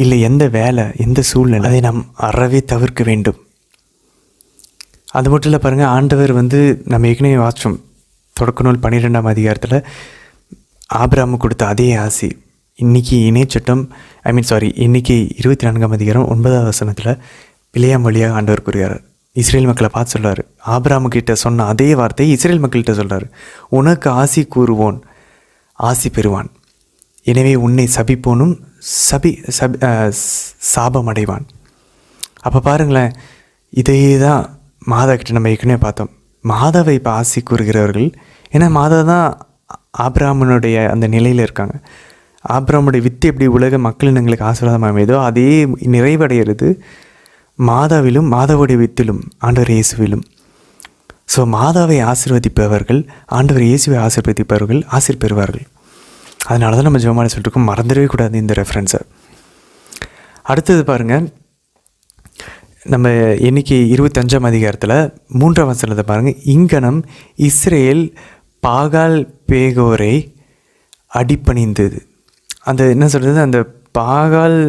இல்லை எந்த வேலை, எந்த சூழ்நிலை, அதை நாம் அறவே தவிர்க்க வேண்டும். அது மட்டும் இல்லை பாருங்கள், ஆண்டவர் வந்து நம்ம ஏற்கனவே வாசிச்சோம் தொடக்க நூல் 12ஆம் அதிகாரத்தில் ஆபிரகாமுக்கு கொடுத்த அதே ஆசி இன்றைக்கி இணைச்சட்டம் இன்றைக்கி 24ஆம் அதிகாரம் 9ஆம் வசனத்தில் பிலேயாம் வழியாக ஆண்டவர் கூறுகிறார். இஸ்ரேல் மக்களை பார்த்து சொல்கிறார், ஆபிரகாமுக்கிட்ட சொன்ன அதே வார்த்தை இஸ்ரேல் மக்கள்கிட்ட சொல்கிறார், உனக்கு ஆசி கூறுவோன் ஆசி பெறுவான், எனவே உன்னை சபிப்போனும் சாபம் அடைவான். அப்போ பாருங்களேன், இதே தான் மாதா கிட்ட நம்ம ஏற்கனவே பார்த்தோம். மாதாவை இப்போ ஆசி கூறுகிறவர்கள், ஏன்னா மாதா தான் ஆபிரகாமனுடைய அந்த நிலையில் இருக்காங்க. ஆபிரகாமுடைய வித்து எப்படி உலக மக்களினங்களுக்கு ஆசீர்வாதமாக அமைதோ அதே நிறைவடைகிறது மாதாவிலும் மாதாவுடைய வித்திலும் ஆண்டவர் இயேசுவிலும். ஸோ மாதாவை ஆசீர்வதிப்பவர்கள் ஆண்டவர் இயேசுவை ஆசீர்வதிப்பவர்கள் ஆசீர் பெறுவார்கள். அதனால தான் நம்ம ஜெபமாலை சொல்லிட்டுருக்கோம், மறந்துடவே கூடாது இந்த ரெஃபரன்ஸை. அடுத்தது பாருங்கள், நம்ம இன்றைக்கி 25ஆம் அதிகாரத்தில் 3ஆம் வசனத்தை பாருங்கள். இங்கனம் இஸ்ரேல் பாகால் பேகோரை அடிப்பணிந்தது. அந்த என்ன சொல்கிறது, அந்த பாகால்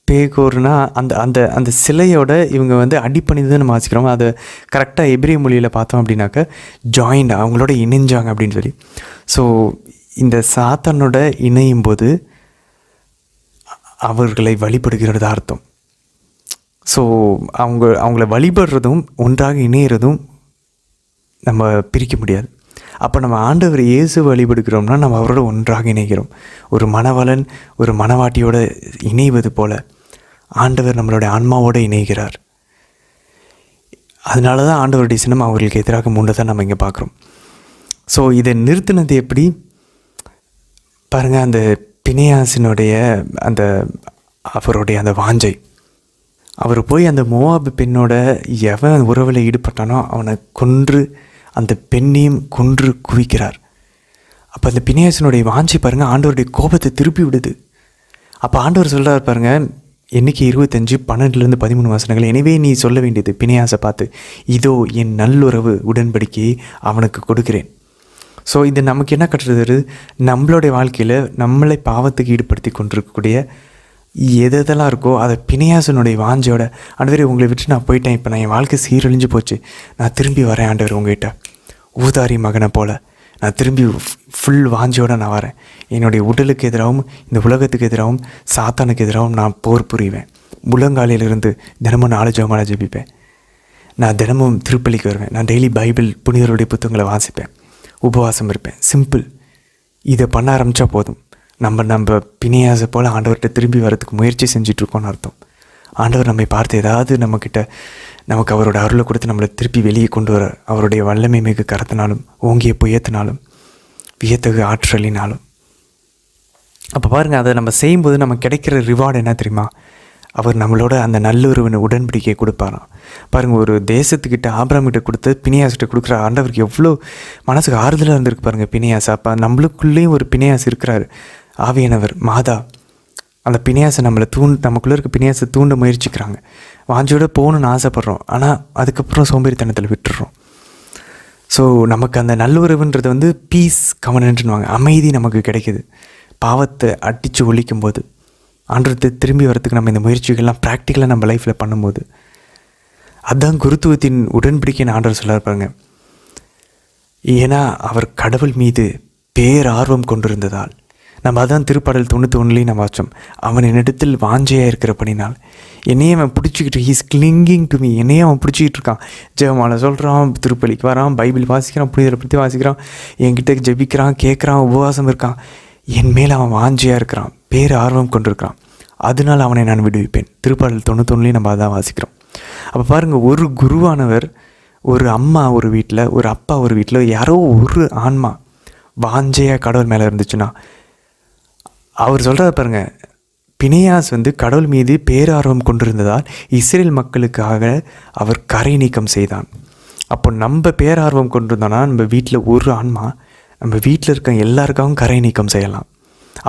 பேகோர்னா அந்த அந்த அந்த சிலையோட இவங்க வந்து அடிப்பணிந்தது நம்ம வாசிக்கிறோம். அதை கரெக்டாக எபிரேய மொழியில் பார்த்தோம் அப்படின்னாக்க ஜாயிண்ட், அவங்களோட இணைஞ்சாங்க அப்படின்னு சொல்லி. ஸோ இந்த சாத்தானோட இணையும் போது அவர்களை வழிபடுகிறது அர்த்தம். ஸோ அவங்கள வழிபடுறதும் ஒன்றாக இணையிறதும் நம்ம பிரிக்க முடியாது. அப்போ நம்ம ஆண்டவர் இயேசு வழிபடுகிறோம்னா நம்ம அவரோட ஒன்றாக இணைகிறோம். ஒரு மணவாளன் ஒரு மணவாட்டியோடு இணைவது போல் ஆண்டவர் நம்மளுடைய ஆன்மாவோடு இணைகிறார். அதனால தான் ஆண்டவருடைய சினம் அவர்களுக்கு எதிராக மூண்டதை நம்ம இங்கே பார்க்குறோம். ஸோ இதை நிறுத்தினது எப்படி பாருங்கள், அந்த பினேயாசினுடைய அந்த அவருடைய அந்த வாஞ்சை, அவர் போய் அந்த மோவாபு பெண்ணோட எவன் உறவில் ஈடுபட்டானோ அவனை கொன்று அந்த பெண்ணையும் கொன்று குவிக்கிறார். அப்போ அந்த பினேயாசினுடைய வாஞ்சை பாருங்கள் ஆண்டவருடைய கோபத்தை திருப்பி விடுது. அப்போ ஆண்டவர் சொல்கிறார் பாருங்கள், எண்ணிக்கை 25:12-13 வசனங்கள். எனவே நீ சொல்ல வேண்டியது பினேயாசை பார்த்து, இதோ என் நல்லுறவு உடன்படிக்கையை அவனுக்கு கொடுக்கிறேன். ஸோ இது நமக்கு என்ன கட்டுறது, நம்மளுடைய வாழ்க்கையில் நம்மளை பாவத்துக்கு ஈடுபடுத்தி கொண்டிருக்கக்கூடிய எதெல்லாம் இருக்கோ அதை பினேயாசனுடைய வாஞ்சையோட, ஆண்டவரே உங்களை விட்டு நான் போயிட்டேன், இப்போ நான் என் வாழ்க்கை சீரழிஞ்சு போச்சு, நான் திரும்பி வரேன் ஆண்டவர் உங்ககிட்ட, ஊதாரி மகனை போல் நான் திரும்பி ஃபுல் வாஞ்சியோடு நான் வரேன். என்னுடைய உடலுக்கு எதிராகவும் இந்த உலகத்துக்கு எதிராகவும் சாத்தானுக்கு எதிராகவும் நான் போர் புரிவேன். முழங்காலையிலிருந்து தினமும் 4 ஜெபமாலை ஜெபிப்பேன். நான் தினமும் திருப்பலிக்கு வருவேன். நான் டெய்லி பைபிள் புனிதருடைய புத்தகங்களை வாசிப்பேன், உபவாசம் இருப்பேன். சிம்பிள். இதை பண்ண ஆரம்பித்தா போதும், நம்ம பிணையாசை போல் ஆண்டவர்கிட்ட திரும்பி வரதுக்கு முயற்சி செஞ்சிட்ருக்கோன்னு அர்த்தம். ஆண்டவர் நம்மை பார்த்து ஏதாவது நமக்கு அவரோட அருளை கொடுத்து நம்மளை திருப்பி வெளியே கொண்டு வர அவருடைய வல்லமை மிகு கரத்தினாலும் ஓங்கிய புயத்தினாலும் வியத்தகு ஆற்றலினாலும். அப்போ பாருங்கள், அதை நம்ம செய்யும்போது நமக்கு கிடைக்கிற ரிவார்டு என்ன தெரியுமா? அவர் நம்மளோட அந்த நல்லுறவின் உடன்படிக்கையை கொடுப்பாராம். பாருங்கள், ஒரு தேசத்துக்கிட்ட ஆபிரகாம்கிட்ட கொடுத்து பிணையாசிட்ட கொடுக்குற ஆண்டவருக்கு எவ்வளோ மனசுக்கு ஆறுதலாக இருந்திருக்கு பாருங்கள் பிணையாஸ். அப்போ நம்மளுக்குள்ளேயும் ஒரு பிணையாஸ் இருக்கிறாரு, ஆவியானவர், மாதா. அந்த பிணையாசை நமக்குள்ளே இருக்க பிணையாசை தூண்ட முயற்சிக்கிறாங்க. வாஞ்சியோட போகணுன்னு ஆசைப்பட்றோம், ஆனால் அதுக்கப்புறம் சோம்பேறித்தனத்தில் விட்டுடுறோம். ஸோ நமக்கு அந்த நல்லுறவுன்றது வந்து பீஸ் கவனன்ட்டுனுவாங்க, அமைதி நமக்கு கிடைக்கிது. பாவத்தை அடித்து ஒழிக்கும் போது ஆண்டவர்கிட்ட திரும்பி வரத்துக்கு நம்ம இந்த முயற்சிகள்லாம் ப்ராக்டிக்கலாக நம்ம லைஃப்பில் பண்ணும்போது அதுதான் குருத்துவத்தின் உடன்படிக்கைன்னு ஆண்டவர் சொல்ல இருப்பாங்க. ஏன்னா அவர் கடவுள் மீது பேரார்வம் கொண்டிருந்ததால், நம்ம அதான் திருப்பாடல் 91 நம்ம வாச்சோம். அவன் என்னிடத்தில் வாஞ்சையாக இருக்கிறபடினால் என்னையே அவன் பிடிச்சிக்கிட்டு, ஹீஸ் கிளிங்கிங் டு மீ, என்னையே அவன் பிடிச்சிக்கிட்டு இருக்கான். ஜெபமாலை சொல்கிறான், திருப்பலிக்கு வரான், பைபிள் வாசிக்கிறான், புனிதரை பற்றி வாசிக்கிறான், என்கிட்ட ஜெபிக்கிறான், கேட்குறான், உபவாசம் இருக்கான். என் மேலே அவன் வாஞ்சையாக இருக்கிறான், பேர் ஆர்வம் கொண்டிருக்கிறான், அதனால் அவனை நான் விடுவிப்பேன். திருப்பாடல் 91 நம்ம அதான் வாசிக்கிறோம். அப்போ பாருங்கள், ஒரு குருவானவர், ஒரு அம்மா ஒரு வீட்டில், ஒரு அப்பா ஒரு வீட்டில், யாரோ ஒரு ஆன்மா வாஞ்சையாக கடவுள் மேலே இருந்துச்சுன்னா, அவர் சொல்கிறார் பாருங்கள், பிணையாஸ் வந்து கடவுள் மீது பேரார்வம் கொண்டிருந்ததால் இஸ்ரேல் மக்களுக்காக அவர் கரை நீக்கம் செய்தான். அப்போ நம்ம பேரார்வம் கொண்டிருந்தோன்னா நம்ம வீட்டில் ஒரு ஆன்மா நம்ம வீட்டில் இருக்க எல்லாருக்காகவும் கரை நீக்கம் செய்யலாம்.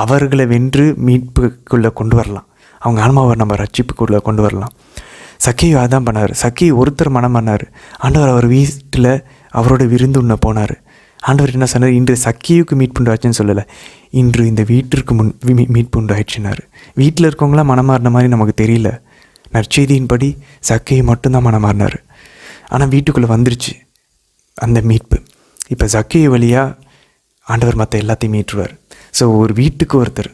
அவர்களை வென்று மீட்புக்குள்ளே கொண்டு வரலாம், அவங்க ஆன்மாவை நம்ம ரட்சிப்புக்குள்ளே கொண்டு வரலாம். சக்கேயு அதான் பண்ணார். சக்கேயு ஒருத்தர் மனம் பண்ணார். ஆண்டவர் அவர் வீட்டில் அவரோட விருந்து உண்ண போனார். ஆண்டவர் என்ன சொன்னார்? இன்று சக்கேயுக்கு மீட்புண்டாச்சுன்னு சொல்லலை, இன்று இந்த வீட்டிற்கு மீட்புண்டாயிடுச்சுனார். வீட்டில் இருக்கவங்களாம் மனமாறின மாதிரி நமக்கு தெரியல. நற்செய்தியின்படி சக்கேயு மட்டும்தான் மனமாறினார். ஆனால் வீட்டுக்குள்ளே வந்துருச்சு அந்த மீட்பு. இப்போ சக்கேயு வழியாக ஆண்டவர் மற்ற எல்லாத்தையும் மீட்டுருவார். ஸோ ஒரு வீட்டுக்கு ஒருத்தர்,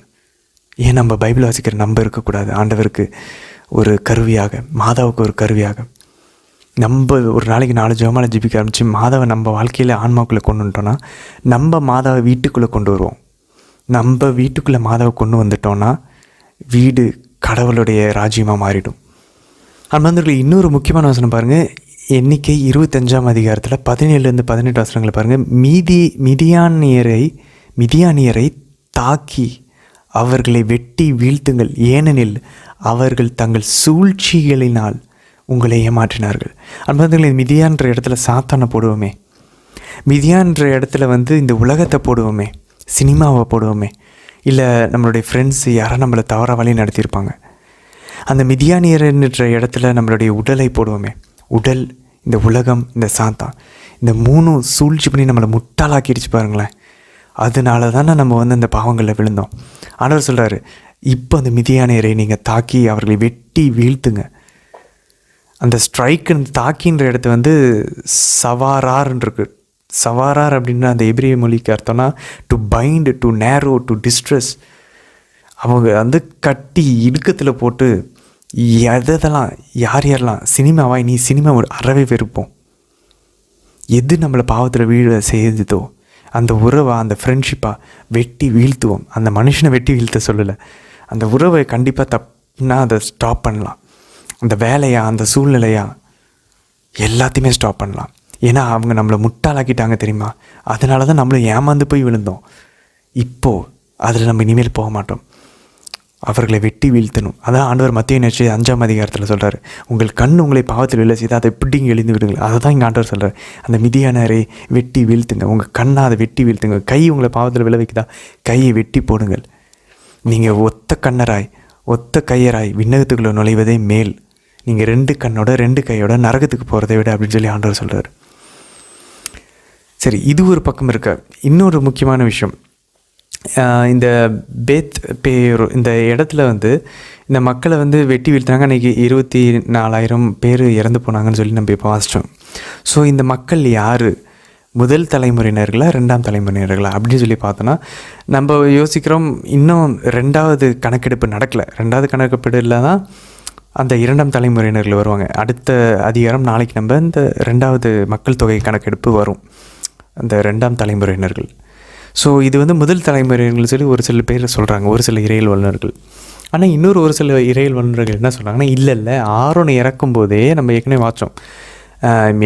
ஏன் நம்ம பைபிள் வாசிக்கிற நம்ம இருக்கக்கூடாது? ஆண்டவருக்கு ஒரு கருவியாக, மாதாவுக்கு ஒரு கருவியாக நம்ம ஒரு நாளைக்கு 4 ஜெபமாலை ஜெபிக்க ஆரம்பித்து மாதாவை நம்ம வாழ்க்கையில் ஆன்மாவுக்குள்ளே கொண்டு வந்துட்டோன்னா, நம்ம மாதாவை வீட்டுக்குள்ளே கொண்டு வருவோம். நம்ம வீட்டுக்குள்ளே மாதாவை கொண்டு வந்துட்டோன்னா வீடு கடவுளுடைய ராஜ்யமாக மாறிடும். அன்பர்களே, இன்னொரு முக்கியமான வசனம் பாருங்கள், எண்ணிக்கை 25ஆம் அதிகாரத்தில் 17-18 வசனங்களை பாருங்கள். மிதியானியரை தாக்கி அவர்களை வெட்டி வீழ்த்துங்கள், ஏனெனில் அவர்கள் தங்கள் சூழ்ச்சிகளினால் உங்களை ஏமாற்றினார்கள். அன்பர்களே, மிதியான்ற இடத்துல சாத்தானை போடுவோமே, மிதியான்ற இடத்துல வந்து இந்த உலகத்தை போடுவோமே, சினிமாவை போடுவோமே, இல்லை நம்மளுடைய ஃப்ரெண்ட்ஸ் யாரும் நம்மளை தவறாக வழி நடத்தியிருப்பாங்க. அந்த மிதியானியர்ன்ற இடத்துல நம்மளுடைய உடலை போடுவோமே. உடல், இந்த உலகம், இந்த சாத்தான், இந்த 3 சூழ்ச்சி பண்ணி நம்மளை முட்டாளாக்கிடுச்சு பாருங்களேன். அதனால தானே நம்ம வந்து அந்த பாவங்களில் விழுந்தோம். ஆண்டவர் சொல்கிறாரு, இப்போ அந்த மிதியானியரை நீங்கள் தாக்கி அவர்களை வெட்டி வீழ்த்துங்க. அந்த ஸ்ட்ரைக்கு, தாக்கின்ற இடத்த வந்து சவாரார்ன்னு இருக்குது. சவாரார் அப்படின்னா அந்த எபிரிய மொழிக்கு அர்த்தம்னா டு பைண்ட், டு நேரோ, டு டிஸ்ட்ரெஸ். அவங்க வந்து கட்டி இடுக்கத்தில் போட்டு எதெல்லாம் யாரெல்லாம் சினிமாவாய், நீ சினிமா அறவே வெறுப்போம். எது நம்மளை பாவத்தில் வீழ செய்ததோ அந்த உறவை, அந்த ஃப்ரெண்ட்ஷிப்பாக வெட்டி வீழ்த்துவோம். அந்த மனுஷனை வெட்டி வீழ்த்த சொல்லலை, அந்த உறவை கண்டிப்பாக தப்புனா அதை ஸ்டாப் பண்ணலாம். அந்த வேலையா, அந்த சூழ்நிலையா, எல்லாத்தையுமே ஸ்டாப் பண்ணலாம். ஏன்னா அவங்க நம்மளை முட்டாளாக்கிட்டாங்க தெரியுமா? அதனால தான் நம்மளை ஏமாந்து போய் விழுந்தோம். இப்போது அதில் நம்ம இனிமேல் போக மாட்டோம். அவர்களை வெட்டி வீழ்த்தணும். அதான் ஆண்டவர் மத்தேயு நற்செய்தி 5ஆம் அதிகாரத்தில் சொல்கிறார், உங்கள் கண் உங்களை பாவத்தில் விழ செய்து அதை பிடிங்கி எழுந்து விடுங்கள். அதை தான் இங்கே ஆண்டவர் சொல்கிறார். அந்த மிதியானரை வெட்டி வீழ்த்துங்க, உங்கள் கண்ணை அதை வெட்டி வீழ்த்துங்க. கை உங்களை பாவத்தில் விழ வைக்குதா, கையை வெட்டி போடுங்கள். நீங்கள் ஒத்த கண்ணராய், ஒத்த கையராய் விண்ணகத்துக்குள்ளே நுழைவதே மேல். நீங்கள் 2 கண்ணோட 2 கையோட நரகத்துக்கு போகிறதை விட அப்படின்னு சொல்லி ஆண்டவர் சொல்கிறார். சரி, இது ஒரு பக்கம் இருக்க. இன்னொரு முக்கியமான விஷயம், இந்த பேத் பேர் இந்த இடத்துல வந்து இந்த மக்களை வந்து வெட்டி வீழ்த்தினாங்க. அன்றைக்கி 24,000 பேர் இறந்து போனாங்கன்னு சொல்லி நம்ம இப்போ வாசித்தோம். ஸோ இந்த மக்கள் யார்? முதல் தலைமுறையினர்களா 2ஆம் தலைமுறையினர்களா அப்படின்னு சொல்லி பார்த்தோன்னா நம்ம யோசிக்கிறோம், இன்னும் 2வது கணக்கெடுப்பு நடக்கலை. 2வது கணக்கெடுப்பில் தான் அந்த 2ஆம் தலைமுறையினர்கள் வருவாங்க. அடுத்த அதிகாரம் நாளைக்கு நம்ம இந்த 2வது மக்கள் தொகை கணக்கெடுப்பு வரும், அந்த 2ஆம் தலைமுறையினர்கள். ஸோ இது வந்து முதல் தலைமுறையினர்கள் சொல்லி ஒரு சில பேர் சொல்கிறாங்க, ஒரு சில இறையியல் வல்லுநர்கள். ஆனால் ஒரு சில இறையியல் வல்லுநர்கள் என்ன சொல்கிறாங்கன்னா, இல்லை ஆரோனை இறக்கும்போதே நம்ம ஏற்கனவே வாச்சோம்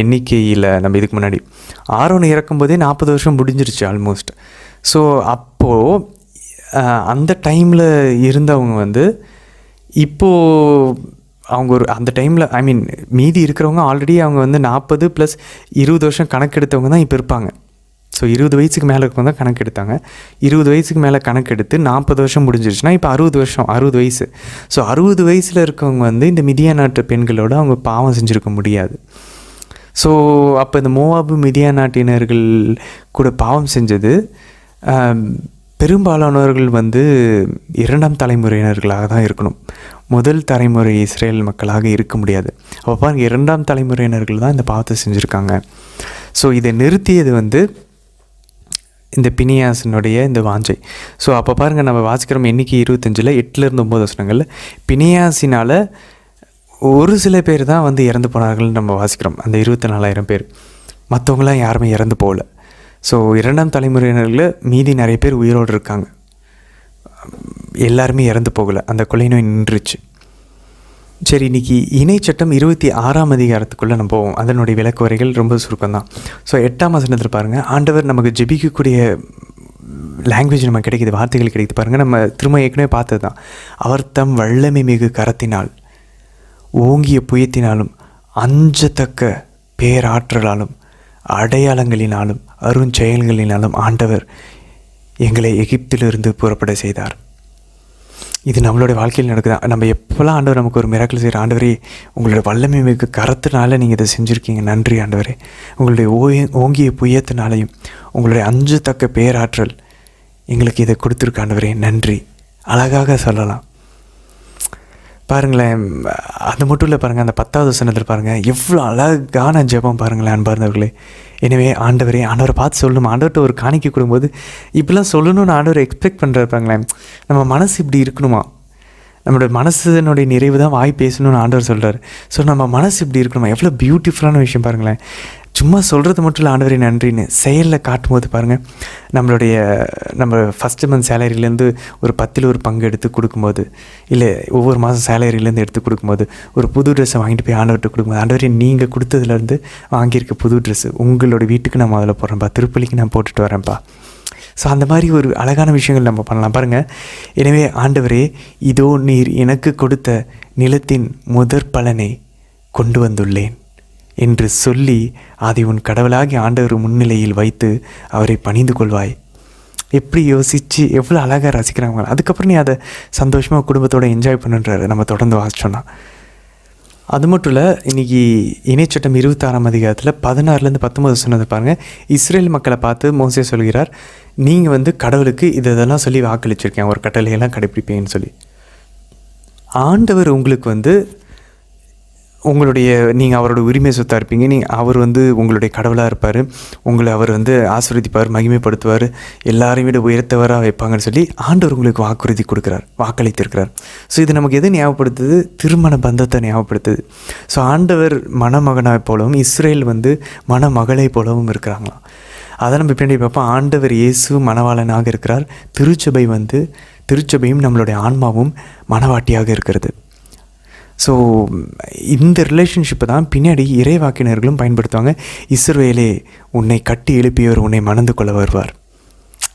எண்ணிக்கையில், நம்ம இதுக்கு முன்னாடி ஆரோனை இறக்கும்போதே 40 வருஷம் முடிஞ்சிருச்சு ஆல்மோஸ்ட். ஸோ அப்போது அந்த டைமில் இருந்தவங்க வந்து இப்போது அவங்க அந்த டைமில் மீதி இருக்கிறவங்க ஆல்ரெடி அவங்க வந்து 40 + 20 வருஷம் கணக்கெடுத்தவங்க தான் இப்போ இருப்பாங்க. ஸோ 20 வயசுக்கு மேலே இருக்கவங்க தான் கணக்கெடுத்தாங்க. 20 வயசுக்கு மேலே கணக்கெடுத்து 40 வருஷம் முடிஞ்சிருச்சுன்னா இப்போ 60 வயசு. ஸோ 60 வயசில் இருக்கவங்க வந்து இந்த மிதியா நாட்டு பெண்களோடு அவங்க பாவம் செஞ்சுருக்க முடியாது. ஸோ அப்போ இந்த மோவாபு மிதியா நாட்டினர்கள் கூட பாவம் செஞ்சது பெரும்பாலானவர்கள் வந்து 2ஆம் தலைமுறையினர்களாக தான் இருக்கணும். முதல் தலைமுறை இஸ்ரேல் மக்களாக இருக்க முடியாது. அப்போ பாருங்கள், 2ஆம் தலைமுறையினர்கள் தான் இந்த பாவத்தை செஞ்சுருக்காங்க. ஸோ இதை நிறுத்தியது வந்து இந்த பினியாசினுடைய இந்த வாஞ்சை. ஸோ அப்போ பாருங்கள், நம்ம வாசிக்கிறோம் எண்ணிக்கை 25 8 - 9 வசனங்களில் பினியாசினால் ஒரு சில பேர் தான் வந்து இறந்து போனார்கள்னு நம்ம வாசிக்கிறோம். அந்த 24,000 பேர், மற்றவங்களாம் யாருமே இறந்து போகல. ஸோ 2ஆம் தலைமுறையினரில் மீதி நிறைய பேர் உயிரோடு இருக்காங்க, எல்லாருமே இறந்து போகலை, அந்த கொலை நோய் நின்றுச்சு. சரி, இன்றைக்கி இணைச்சட்டம் 26ஆம் அதிகாரத்துக்குள்ளே நம்ம போவோம். அதனுடைய விளக்கு வரைகள் ரொம்ப சுருக்கம்தான். ஸோ 8ஆம் வசனத்தில் பாருங்கள், ஆண்டவர் நமக்கு ஜெபிக்கக்கூடிய லாங்குவேஜ் நமக்கு கிடைக்கிது, வார்த்தைகள் கிடைக்குது பாருங்கள். நம்ம திரும்ப ஏற்கனவே பார்த்தது தான். அவர் தம் வல்லமை மிகு கரத்தினால் ஓங்கிய புயத்தினாலும் அஞ்சத்தக்க பேராற்றலாலும் அடையாளங்களினாலும் அருஞ்செயல்களினாலும் ஆண்டவர் எங்களை எகிப்திலிருந்து புறப்பட செய்தார். இது நம்மளுடைய வாழ்க்கையில் நடக்குது. நம்ம எப்போல்லாம் ஆண்டவர் நமக்கு ஒரு மிராக்கிள் செய்கிற, ஆண்டவரே உங்களுடைய வல்லமை மிகு கரத்தினால நீங்கள் இதை செஞ்சுருக்கீங்க, நன்றி ஆண்டவரே. உங்களுடைய ஓங்கிய புயத்தினாலையும் உங்களுடைய அஞ்சத்தக்க பேராற்றல் எங்களுக்கு இதை கொடுத்துருக்கு ஆண்டவரே, நன்றி. அழகாக சொல்லலாம் பாருங்களேன். அது மட்டும் இல்லை பாருங்கள், அந்த 10வது வசனத்தில் பாருங்கள், எவ்வளோ அழகான ஜெபம் பாருங்களேன் அன்பார்ந்தவர்களே. எனவே ஆண்டவரை பார்த்து சொல்லணும். ஆண்டவர்கிட்ட ஒரு காணிக்கை கொடுக்கும்போது இப்படிலாம் சொல்லணும்னு ஆண்டவர் எக்ஸ்பெக்ட் பண்ணுறாருப்பாங்களேன். நம்ம மனசு இப்படி இருக்கணுமா? நம்மளுடைய மனசினுடைய நிறைவு தான் வாய் பேசணும்னு ஆண்டவர் சொல்கிறார். ஸோ நம்ம மனசு இப்படி இருக்கணுமா? எவ்வளோ பியூட்டிஃபுல்லான விஷயம் பாருங்களேன். சும்மா சொல்கிறது மட்டும் இல்லை ஆண்டவரே நன்றின்னு, செயலில் காட்டும்போது பாருங்கள், நம்ம ஃபஸ்ட்டு மந்த் சேலரியிலேருந்து ஒரு 10ல் ஒரு பங்கு எடுத்து கொடுக்கும்போது, இல்லை ஒவ்வொரு மாதம் சேலரியிலேருந்து எடுத்து கொடுக்கும்போது, ஒரு புது ட்ரெஸ்ஸை வாங்கிட்டு போய் ஆண்டவர்கிட்ட கொடுக்கும்போது, ஆண்டவரே நீங்கள் கொடுத்ததுலேருந்து வாங்கியிருக்க புது ட்ரெஸ்ஸு உங்களோட வீட்டுக்கு நான் முதல்ல போடுறேன்ப்பா, திருப்பலிக்கு நான் போட்டுட்டு வரேன்ப்பா. ஸோ அந்த மாதிரி ஒரு அழகான விஷயங்கள் நம்ம பண்ணலாம் பாருங்கள். எனவே ஆண்டவரே, இதோ நீர் எனக்கு கொடுத்த நிலத்தின் முதற் பலனை கொண்டு வந்துள்ளேன் என்று சொல்லி அதை உன் கடவுளாகி ஆண்டவர் முன்னிலையில் வைத்து அவரை பணிந்து கொள்வாய். எப்படி யோசித்து எவ்வளோ அழகாக ரசிக்கிறாங்க. அதுக்கப்புறம் நீ அதை சந்தோஷமாக குடும்பத்தோடு என்ஜாய் பண்ணுன்றாரு நம்ம தொடர்ந்து வாசிச்சோன்னா. அது மட்டும் இல்லை, இன்றைக்கி இணைச்சட்டம் 26ஆம் அதிகாரத்தில் 16 - 19 சொன்னது பாருங்கள். இஸ்ரேல் மக்களை பார்த்து மோசே சொல்கிறார், நீங்கள் வந்து கடவுளுக்கு இதெல்லாம் சொல்லி வாக்களிச்சிருக்கேன், ஒரு கட்டளையெல்லாம் கடைப்பிடிப்பேன்னு சொல்லி. ஆண்டவர் உங்களுக்கு வந்து நீங்கள் அவரோட உரிமை சொத்தாக இருப்பீங்க. அவர் வந்து உங்களுடைய கடவுளாக இருப்பார், உங்களை அவர் வந்து ஆசீர்வதிப்பார், மகிமைப்படுத்துவார், எல்லாரையும் விட உயர்த்தவராக வைப்பாங்கன்னு சொல்லி ஆண்டவர் உங்களுக்கு வாக்குறுதி கொடுக்குறார், வாக்களித்திருக்கிறார். ஸோ இது நமக்கு எது ஞாபகப்படுத்துது? திருமண பந்தத்தை ஞாபகப்படுத்துது. ஸோ ஆண்டவர் மணமகனாக போலவும் இஸ்ரேல் வந்து மணமகளை போலவும் இருக்கிறாங்களாம். அதை நம்ம பின்னாடி பார்ப்போம். ஆண்டவர் இயேசு மணவாளனாக இருக்கிறார். திருச்சபையும் நம்மளுடைய ஆன்மாவும் மணவாட்டியாக இருக்கிறது. ஸோ இந்த ரிலேஷன்ஷிப்பை தான் பின்னாடி இறைவாக்கினர்களும் பயன்படுத்துவாங்க. இஸ்ரவேலே, உன்னை கட்டி எழுப்பியவர் உன்னை மணந்து கொள்ள வருவார்.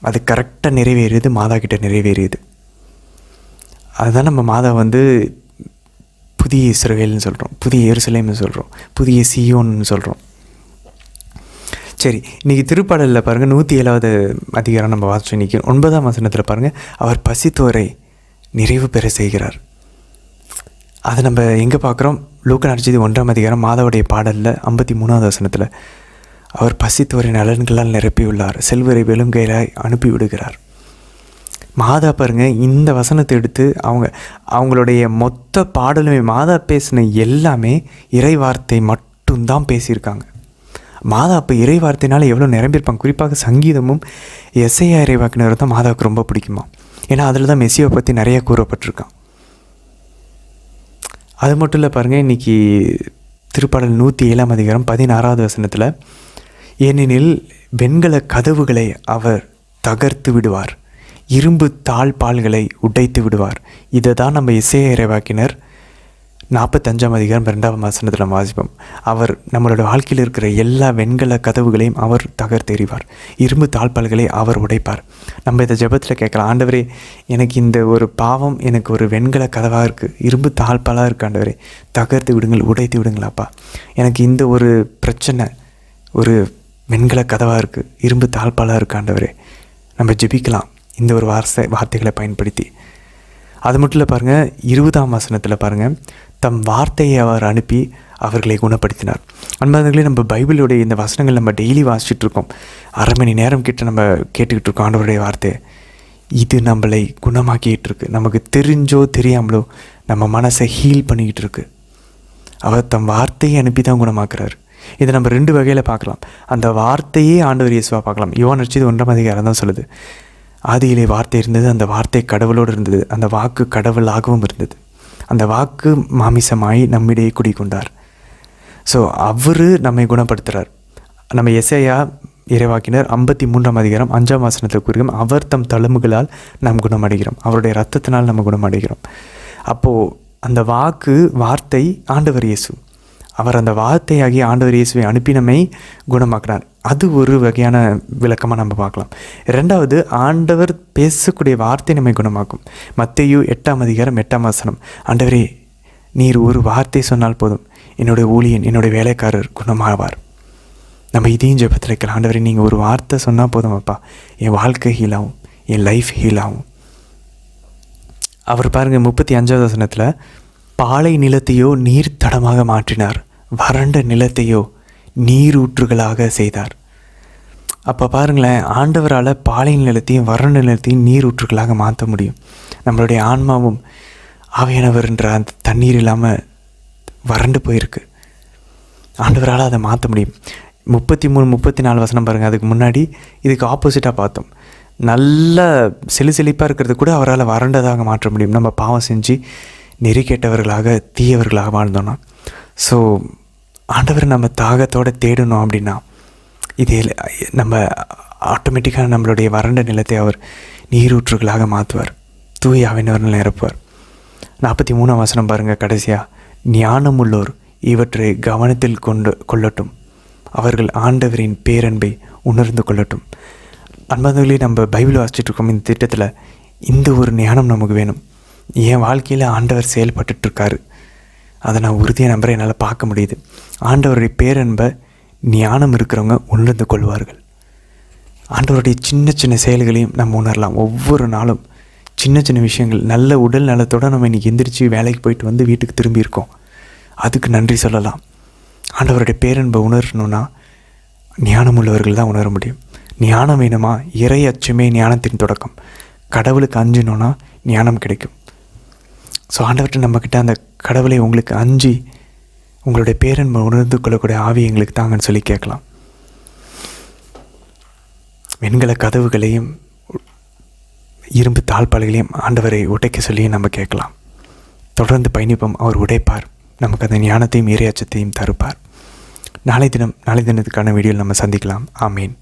அது கரெக்டாக நிறைவேறியது, மாதா கிட்ட நிறைவேறியது. அதுதான் நம்ம மாதா வந்து புதிய இஸ்ரவேல்னு சொல்கிறோம், புதிய எருசலேம்னு சொல்கிறோம், புதிய சீயோன்னு சொல்கிறோம். சரி, இன்றைக்கி திருப்பாடலில் பாருங்கள் 107வது அதிகாரம் நம்ம வாசிச்சோம். இன்றைக்கி 9ஆம் வசனத்தில் பாருங்கள், அவர் பசித்தோரை நிறைவு பெற செய்கிறார். அதை நம்ம எங்கே பார்க்குறோம்? லூக்கா நற்செய்தி 1ஆம் அதிகாரம் மாதாவுடைய பாடலில் 53வது வசனத்தில், அவர் பசித்தோரை நலன்களால் நிரப்பியுள்ளார், செல்வரை வெளுங்கையிலாய் அனுப்பி விடுகிறார். மாதா பாருங்கள், இந்த வசனத்தை எடுத்து அவங்களுடைய மொத்த பாடலுமே, மாதா பேசின எல்லாமே இறை வார்த்தை மட்டும்தான் பேசியிருக்காங்க. மாதா அப்போ இறை வார்த்தையினால் எவ்வளோ நிரம்பியிருப்பாங்க. குறிப்பாக சங்கீதமும் எசையா இறைவாக்கினர் தான் மாதாவுக்கு ரொம்ப பிடிக்குமா. ஏன்னா அதில் தான் மெஸ்ஸியை பற்றி நிறைய கூறப்பட்டிருக்கான். அது மட்டும் இல்லை பாருங்கள், இன்றைக்கி திருப்பாடல் 107 அதிகாரம் 16வது வசனத்தில், ஏனெனில் வெண்கல கதவுகளை அவர் தகர்த்து விடுவார், இரும்பு தாழ்பால்களை உடைத்து விடுவார். இதை தான் நம்ம எசேயா இறைவாக்கினர் 45 அதிகாரம் 2வது வசனத்தில் நம்ம வாசிப்போம். அவர் நம்மளோட வாழ்க்கையில் இருக்கிற எல்லா வெண்கல கதவுகளையும் அவர் தகர்த்தெறிவார், இரும்பு தாழ்பால்களை அவர் உடைப்பார். நம்ம இதை ஜெபத்தில் கேட்கலாம், ஆண்டவரே எனக்கு இந்த ஒரு பாவம் எனக்கு ஒரு வெண்கல கதவாக இருக்குது, இரும்பு தாழ்பாலாக இருக்குது, ஆண்டவரே தகர்த்து விடுங்கள், உடைத்து விடுங்களாப்பா. எனக்கு இந்த ஒரு பிரச்சனை ஒரு வெண்கல கதவாக இருக்குது, இரும்பு தாழ்பாலாக இருக்குது, ஆண்டவரே. நம்ம ஜெபிக்கலாம் இந்த ஒரு வார்த்தைகளை பயன்படுத்தி. அது மட்டும் இல்லை பாருங்கள், 20ஆம் வசனத்தில் பாருங்கள், தம் வார்த்தையை அவர் அனுப்பி அவர்களை குணப்படுத்தினார். அன்பானவர்களே, நம்ம பைபிளுடைய இந்த வசனங்கள் நம்ம டெய்லி வாசிச்சுட்ருக்கோம். 1/2 மணி நேரம் கிட்ட நம்ம கேட்டுக்கிட்டு இருக்கோம் ஆண்டவருடைய வார்த்தையை. இது நம்மளை குணமாக்கிட்டு இருக்கு. நமக்கு தெரிஞ்சோ தெரியாமலோ நம்ம மனசை ஹீல் பண்ணிக்கிட்டு இருக்கு. அவர் தம் வார்த்தையை அனுப்பி தான் குணமாக்குறாரு. இதை நம்ம 2 வகையில் பார்க்கலாம். அந்த வார்த்தையே ஆண்டவர் இயேசுவாக பார்க்கலாம். யோவான் நற்செய்தி 1ஆம் அதிகாரம் தான் சொல்லுது, ஆதியிலே வார்த்தை இருந்தது, அந்த வார்த்தை கடவுளோடு இருந்தது, அந்த வாக்கு கடவுளாகவும் இருந்தது, அந்த வாக்கு மாமிசமாய் நம்மிடையே குடிக்கொண்டார். ஸோ அவர் நம்மை குணப்படுத்துகிறார். நம்ம எசேயா இறைவாக்கினர் 53ஆம் அதிகாரம் 5ஆம் வசனத்தில் கூறுகிறோம், அவர் தம் தழும்புகளால் நாம் குணமடைகிறோம், அவருடைய இரத்தத்தினால் நம்ம குணமடைகிறோம். அப்போது அந்த வார்த்தை ஆண்டவர் இயேசு. அவர் அந்த வார்த்தையாகி ஆண்டவர் இயேசுவை அனுப்பி நம்மை குணமாக்கினார். அது ஒரு வகையான விளக்கமாக நம்ம பார்க்கலாம். 2வது, ஆண்டவர் பேசக்கூடிய வார்த்தை நம்மை குணமாக்கும். மத்தேயு 8ஆம் அதிகாரம் 8ஆம் வசனம், ஆண்டவரே நீர் ஒரு வார்த்தை சொன்னால் போதும், என்னுடைய ஊழியன் என்னுடைய வேலைக்காரர் குணமாவார். நம்ம இதையும் ஜெபத்தில் வைக்கலாம், ஆண்டவரே நீங்கள் ஒரு வார்த்தை சொன்னால் போதும் அப்பா, என் வாழ்க்கை ஹீலாகும், என் லைஃப் ஹீலாகும். அவர் பாருங்கள் 35ஆவது வசனத்தில், பாலை நிலத்தையோ நீர் தடமாக மாற்றினார், வறண்ட நிலத்தையோ நீரூற்றுகளாக செய்தார். அப்போ பாருங்களேன், ஆண்டவரால் பாலை நிலத்தையும் வறண்ட நிலத்தையும் நீரூற்றுகளாக மாற்ற முடியும். நம்மளுடைய ஆன்மாவும் ஆவியானவர்ன்ற அந்த தண்ணீர் இல்லாமல் வறண்டு போயிருக்கு. ஆண்டவரால் அதை மாற்ற முடியும். 33, 34 வசனம் பாருங்கள். அதுக்கு முன்னாடி இதுக்கு ஆப்போசிட்டாக பார்த்தோம். நல்ல செழிப்பாக இருக்கிறது கூட அவரால் வறண்டதாக மாற்ற முடியும். நம்ம பாவம் செஞ்சு நெறி கேட்டவர்களாக தீயவர்களாக வாழ்ந்தோன்னா. ஸோ ஆண்டவர் நம்ம தாகத்தோடு தேடணும் அப்படின்னா இதே நம்ம ஆட்டோமேட்டிக்காக நம்மளுடைய வறண்ட நிலத்தை அவர் நீரூற்றுகளாக மாற்றுவார், தூய ஆவியானவரால் நிரப்புவார். 43ஆம் வசனம் பாருங்கள் கடைசியாக, ஞானம் உள்ளோர் இவற்றை கவனத்தில் கொள்ளட்டும், அவர்கள் ஆண்டவரின் பேரன்பை உணர்ந்து கொள்ளட்டும். அன்பானவர்களே, நம்ம பைபிள் வாசிச்சுட்ருக்கோம். இந்த திட்டத்தில் இந்த ஒரு ஞானம் நமக்கு வேணும். என் வாழ்க்கையில் ஆண்டவர் செயல்பட்டுருக்காரு, அதை நான் உறுதியாக நம்புகிறேன், என்னால் பார்க்க முடியுது. ஆண்டவருடைய பேரன்பை ஞானம் இருக்கிறவங்க உணர்ந்து கொள்வார்கள். ஆண்டவருடைய சின்ன சின்ன செயல்களையும் நம்ம உணரலாம். ஒவ்வொரு நாளும் சின்ன சின்ன விஷயங்கள், நல்ல உடல் நலத்தோடு நம்ம இன்றைக்கி எந்திரிச்சு வேலைக்கு போயிட்டு வந்து வீட்டுக்கு திரும்பியிருக்கோம், அதுக்கு நன்றி சொல்லலாம். ஆண்டவருடைய பேரன்பை உணரணுன்னா ஞானம் உள்ளவர்கள் தான் உணர முடியும். ஞானம் வேணுமா? இறை அச்சமே ஞானத்தின் தொடக்கம். கடவுளுக்கு அஞ்சினோன்னா ஞானம் கிடைக்கும். ஸோ ஆண்டவர்கிட்ட நம்மக்கிட்ட அந்த கடவுளை உங்களுக்கு அஞ்சி உங்களுடைய பேரன்பை உணர்ந்து கொள்ளக்கூடிய ஆவி எங்களுக்கு தாங்கன்னு சொல்லி கேட்கலாம். வெண்கல கதவுகளையும் இரும்பு தாழ்பால்களையும் ஆண்டவரை உடைக்க சொல்லி நம்ம கேட்கலாம். தொடர்ந்து பயணிப்போம், அவர் உடைப்பார், நமக்கு அந்த ஞானத்தையும் இறை அச்சத்தையும் தருப்பார். நாளை தினத்துக்கான வீடியோவில் நம்ம சந்திக்கலாம். ஆமீன்.